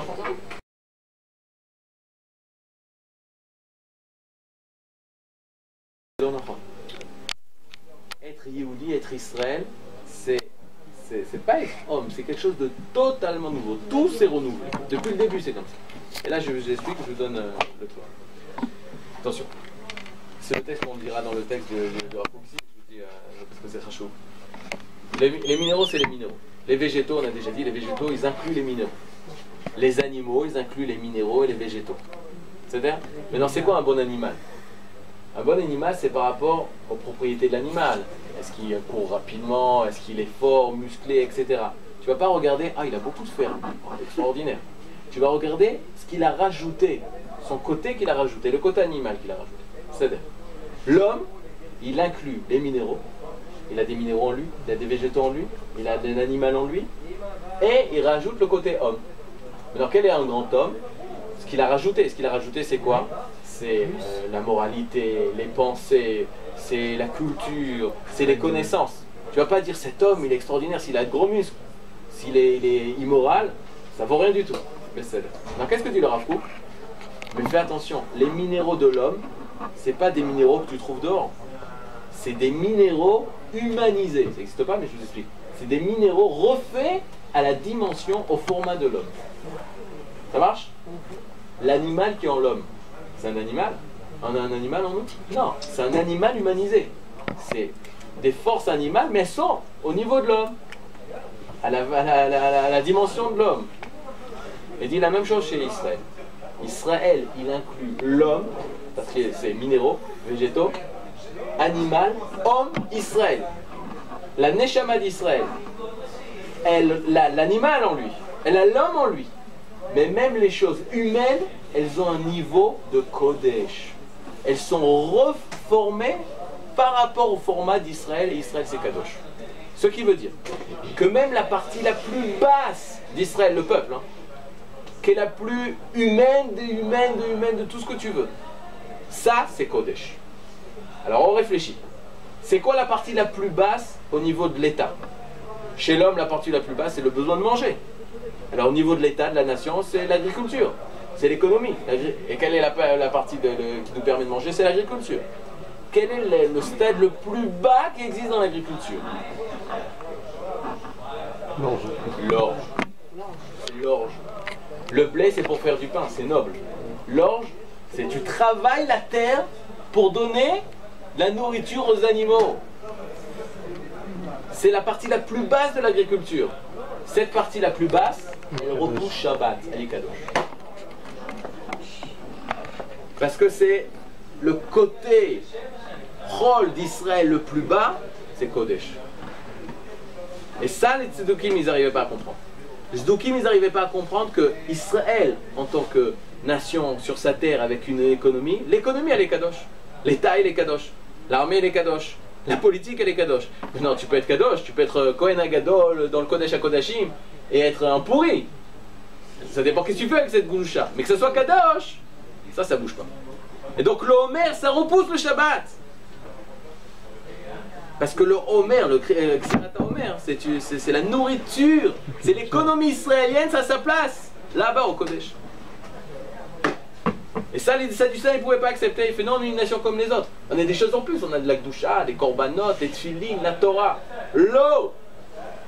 être Yehudi, être Israël, c'est pas être homme, c'est quelque chose de totalement nouveau. Tout s'est renouvelé. Depuis le début, c'est comme ça. Et là, je vous explique, je vous donne le truc. Attention. C'est le texte qu'on dira dans le texte de Rapoxy, je vous dis, parce que c'est très chaud. Les minéraux, c'est les minéraux. Les végétaux, on a déjà dit, les végétaux, ils incluent les minéraux. Les animaux, ils incluent les minéraux et les végétaux. C'est-à-dire, maintenant, c'est quoi un bon animal? Un bon animal, c'est par rapport aux propriétés de l'animal. Est-ce qu'il court rapidement? Est-ce qu'il est fort, musclé, etc. Tu ne vas pas regarder, il a beaucoup de fer, extraordinaire. Tu vas regarder ce qu'il a rajouté, son côté qu'il a rajouté, le côté animal qu'il a rajouté. C'est-à-dire, l'homme, il inclut les minéraux. Il a des minéraux en lui, il a des végétaux en lui, il a un animal en lui, et il rajoute le côté homme. Maintenant, quel est un grand homme? Ce qu'il a rajouté, c'est quoi? C'est la moralité, les pensées, c'est la culture, c'est les connaissances. Tu vas pas dire cet homme, il est extraordinaire, s'il a de gros muscles, s'il est immoral, ça vaut rien du tout. Mais c'est là. Donc qu'est-ce que dit le Rav Kook? Mais fais attention, les minéraux de l'homme, c'est pas des minéraux que tu trouves dehors. C'est des minéraux humanisés. Ça n'existe pas, mais je vous explique. C'est des minéraux refaits à la dimension, au format de l'homme. Ça marche? L'animal qui est en l'homme, c'est un animal? On a un animal en nous? Non, c'est un animal humanisé. C'est des forces animales, mais elles sont au niveau de l'homme, à la dimension de l'homme. Il dit la même chose chez Israël. Israël, il inclut l'homme, parce que c'est minéraux, végétaux, animal, homme, Israël. La Neshama d'Israël, elle a l'animal en lui, elle a l'homme en lui. Mais même les choses humaines, elles ont un niveau de Kodesh. Elles sont reformées par rapport au format d'Israël, et Israël c'est Kadosh. Ce qui veut dire que même la partie la plus basse d'Israël, le peuple, hein, qui est la plus humaine de tout ce que tu veux, ça c'est Kodesh. Alors on réfléchit. C'est quoi la partie la plus basse au niveau de l'État? Chez l'homme, la partie la plus basse, c'est le besoin de manger. Alors au niveau de l'État, de la nation, c'est l'agriculture, c'est l'économie. Et quelle est la partie qui nous permet de manger? C'est l'agriculture. Quel est le stade le plus bas qui existe dans l'agriculture? L'orge. L'orge. Le blé, c'est pour faire du pain, c'est noble. L'orge, c'est tu travailles la terre pour donner la nourriture aux animaux. C'est la partie la plus basse de l'agriculture. Cette partie la plus basse, elle repousse Shabbat, elle est Kadosh. Parce que c'est le côté rôle d'Israël le plus bas, c'est Kodesh. Et ça, les Tzedoukim, ils n'arrivaient pas à comprendre. Les Tzedoukim, ils n'arrivaient pas à comprendre que Israël, en tant que nation sur sa terre avec une économie, l'économie, elle est Kadosh. L'État, il est Kadosh. L'armée, elle est Kadosh. La politique, elle est Kadosh. Non, tu peux être Kadosh, tu peux être Kohen Agadol dans le Kodesh HaKodashim et être un pourri. Ça dépend ce que tu fais avec cette Gouloucha. Mais que ce soit Kadosh, ça bouge pas. Et donc le Homer, ça repousse le Shabbat. Parce que le Homer, le Xerata Homer, c'est la nourriture, c'est l'économie israélienne, ça a sa place, là-bas au Kodesh. Et ça, les Sadducéens, ils ne pouvaient pas accepter. Il fait non, on est une nation comme les autres. On a des choses en plus, on a de la Gdusha, des Korbanot, des Tfilin, la Torah, l'eau.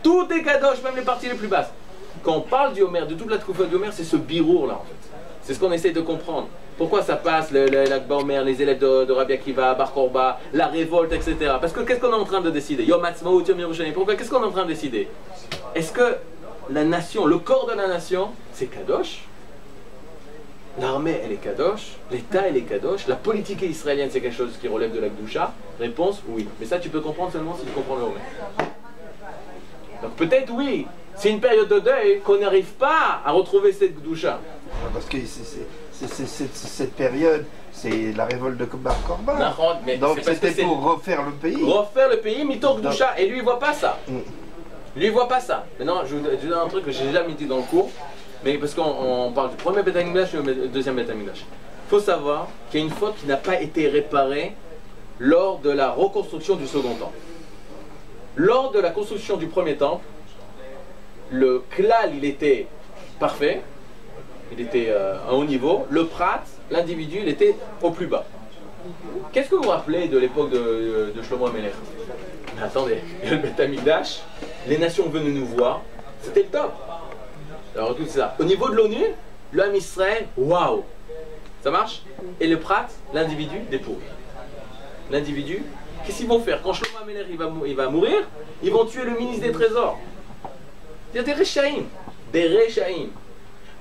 Tout est Kadosh, même les parties les plus basses. Quand on parle du Homer, de toute la Tkufa du Homer, c'est ce birour là en fait. C'est ce qu'on essaie de comprendre. Pourquoi ça passe, l'Akba Omer, les élèves de Rabbi Akiva, Bar Korba, la révolte, etc. Parce que qu'est-ce qu'on est en train de décider? Yom Ha'atzmaut, Yom Yerushalayim. Pourquoi? Qu'est-ce qu'on est en train de décider? Est-ce que la nation, le corps de la nation, c'est Kadosh? L'armée, elle est Kadosh. L'État, elle est Kadosh. La politique israélienne, c'est quelque chose qui relève de la Gdusha. Réponse, oui. Mais ça, tu peux comprendre seulement si tu comprends le Homer. Donc peut-être, oui. C'est une période de deuil qu'on n'arrive pas à retrouver cette Gdusha. Parce que cette période, c'est la révolte de Bar Korba. Donc c'était pour refaire le pays. Refaire le pays, Mito Gdusha. Et lui, il voit pas ça. Lui, il voit pas ça. Maintenant, je vous donne un truc que j'ai jamais dit dans le cours. Mais parce qu'on parle du premier Beth Amikdash et du deuxième Beth Amikdash. Il faut savoir qu'il y a une faute qui n'a pas été réparée lors de la reconstruction du second temple. Lors de la construction du premier temple, le klal, il était parfait, il était à haut niveau. Le prat, l'individu, il était au plus bas. Qu'est-ce que vous vous rappelez de l'époque de Shlomo HaMelech? Mais attendez, le Beth Amikdash, les nations venaient nous voir, c'était le top. Alors tout ça. Au niveau de l'ONU, l'homme Israël, waouh, ça marche. Et le prat, l'individu, des pourris. L'individu, qu'est-ce qu'ils vont faire? Quand Shlomo HaMelech il va mourir, ils vont tuer le ministre des Trésors. Il y a des Rechaïm. Des Rechaïm.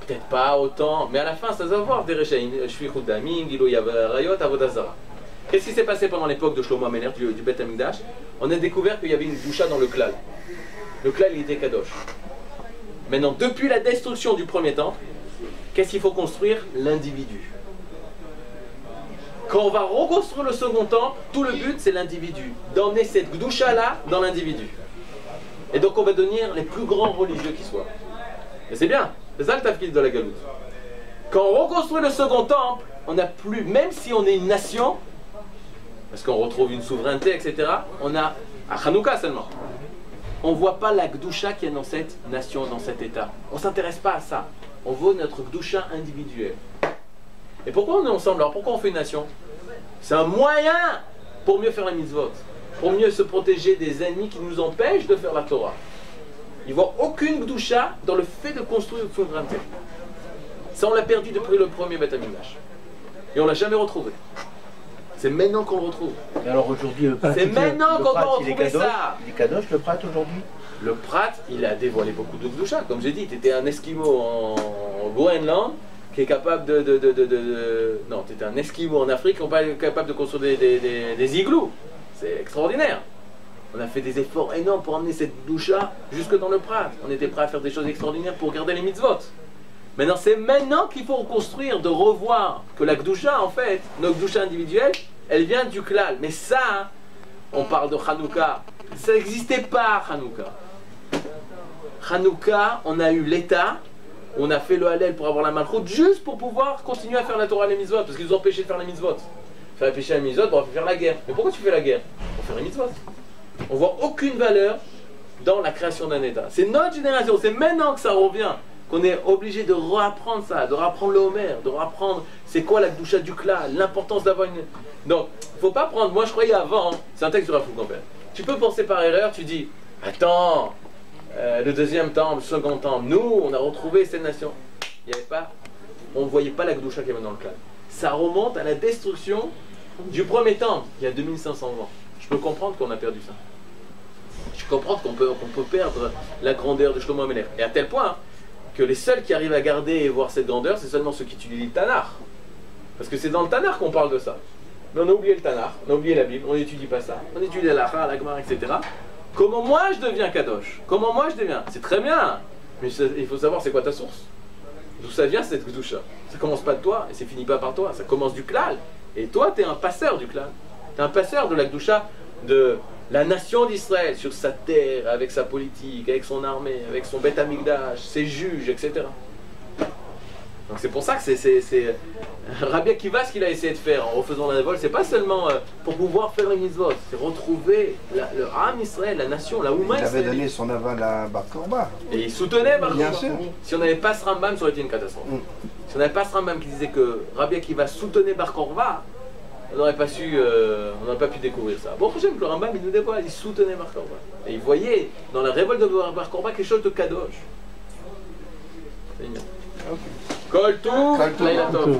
Peut-être pas autant, mais à la fin ça va voir des Rechaïm. Shvichut Damim, Gilo Yavarayot, Avodah Zara. Qu'est-ce qui s'est passé pendant l'époque de Shlomo HaMelech du Beth Amikdash? On a découvert qu'il y avait une doucha dans le klal. Le klal, il était Kadosh. Maintenant, depuis la destruction du premier temple, qu'est-ce qu'il faut construire? L'individu. Quand on va reconstruire le second temple, tout le but c'est l'individu. D'emmener cette Gdusha-là dans l'individu. Et donc on va devenir les plus grands religieux qui soient. Et c'est bien, c'est ça le tafkid de la galoute. Quand on reconstruit le second temple, on n'a plus, même si on est une nation, parce qu'on retrouve une souveraineté, etc., on a, à Hanouka seulement, on ne voit pas la Gdusha qui est dans cette nation, dans cet état. On ne s'intéresse pas à ça. On veut notre Gdusha individuelle. Et pourquoi on est ensemble? Alors pourquoi on fait une nation? C'est un moyen pour mieux faire la mitzvot, pour mieux se protéger des ennemis qui nous empêchent de faire la Torah. Ils ne voient aucune Gdusha dans le fait de construire une souveraineté. Ça, on l'a perdu depuis le premier Beth Amikdash. Et on l'a jamais retrouvé. C'est maintenant qu'on le retrouve. Et alors aujourd'hui, le prat, C'est maintenant qu'on doit il est retrouver kadosh, ça. il est kadosh, le prat aujourd'hui. Le Prat, il a dévoilé beaucoup de Gdusha. Comme j'ai dit, tu étais un Esquimau en Groenland qui est capable Non, tu étais un Esquimau en Afrique qui est capable de construire des igloos. C'est extraordinaire. On a fait des efforts énormes pour emmener cette Gdusha jusque dans le Prat. On était prêt à faire des choses extraordinaires pour garder les mitzvot. Maintenant, c'est maintenant qu'il faut reconstruire, de revoir que la Gdusha, en fait, notre Gdusha individuelle, elle vient du klal. Mais ça, on parle de Hanouka. Ça n'existait pas, Hanouka. Hanouka, on a eu l'État, on a fait le Hallel pour avoir la Malchoute, juste pour pouvoir continuer à faire la Torah et les mitzvot, parce qu'ils nous ont empêché de faire les mitzvot. Faire pécher les mitzvot, on va faire la guerre. Mais pourquoi tu fais la guerre? Pour faire les mitzvot. On voit aucune valeur dans la création d'un État. C'est notre génération, c'est maintenant que ça revient, qu'on est obligé de réapprendre ça, de réapprendre le Homer, de réapprendre c'est quoi la Gdusha du klal, l'importance d'avoir une... Donc, il faut pas prendre, moi je croyais avant, c'est un texte sur la Rav Kook. Tu peux penser par erreur, tu dis, attends, le deuxième temple, le second temple, nous, on a retrouvé cette nation. Il n'y avait pas, on ne voyait pas la Gdusha qui est dans le klal. Ça remonte à la destruction du premier temple, il y a 2500 ans. Je peux comprendre qu'on a perdu ça. Je comprends qu'on peut perdre la grandeur de Shlomo HaMelech. Et à tel point que les seuls qui arrivent à garder et voir cette grandeur, c'est seulement ceux qui étudient le Tanakh. Parce que c'est dans le Tanakh qu'on parle de ça. Mais on a oublié le Tanakh, on a oublié la Bible, on n'étudie pas ça. On étudie la Lacha, la Gemara, etc. Comment moi je deviens Kadosh? Comment moi je deviens? C'est très bien, mais il faut savoir c'est quoi ta source. D'où ça vient cette Gdusha? Ça commence pas de toi et c'est fini pas par toi, ça commence du klal. Et toi tu es un passeur du klal. Tu es un passeur de la Gdusha de la nation d'Israël sur sa terre, avec sa politique, avec son armée, avec son Beth Amikdash, ses juges, etc. Donc c'est pour ça que c'est Rabbi Akiva, ce qu'il a essayé de faire en refaisant la vol, c'est pas seulement pour pouvoir faire les mitzvot, c'est retrouver le Am Israël, la nation, la Ouma Israël. Il avait donné son aval à Bar Korba. Et il soutenait Bar Korba. Bien sûr. Si on n'avait pas ce Rambam, ça aurait été une catastrophe. Si on n'avait pas ce Rambam qui disait que Rabbi Akiva soutenait Bar Korba, on n'aurait pas pu découvrir ça. Bon, prochain, le Rambam, il nous dévoile, il soutenait Bar Korba. Et il voyait dans la révolte de Bar Korba quelque chose de kadosh. C'est bien. Kol Tov, Laila Tov.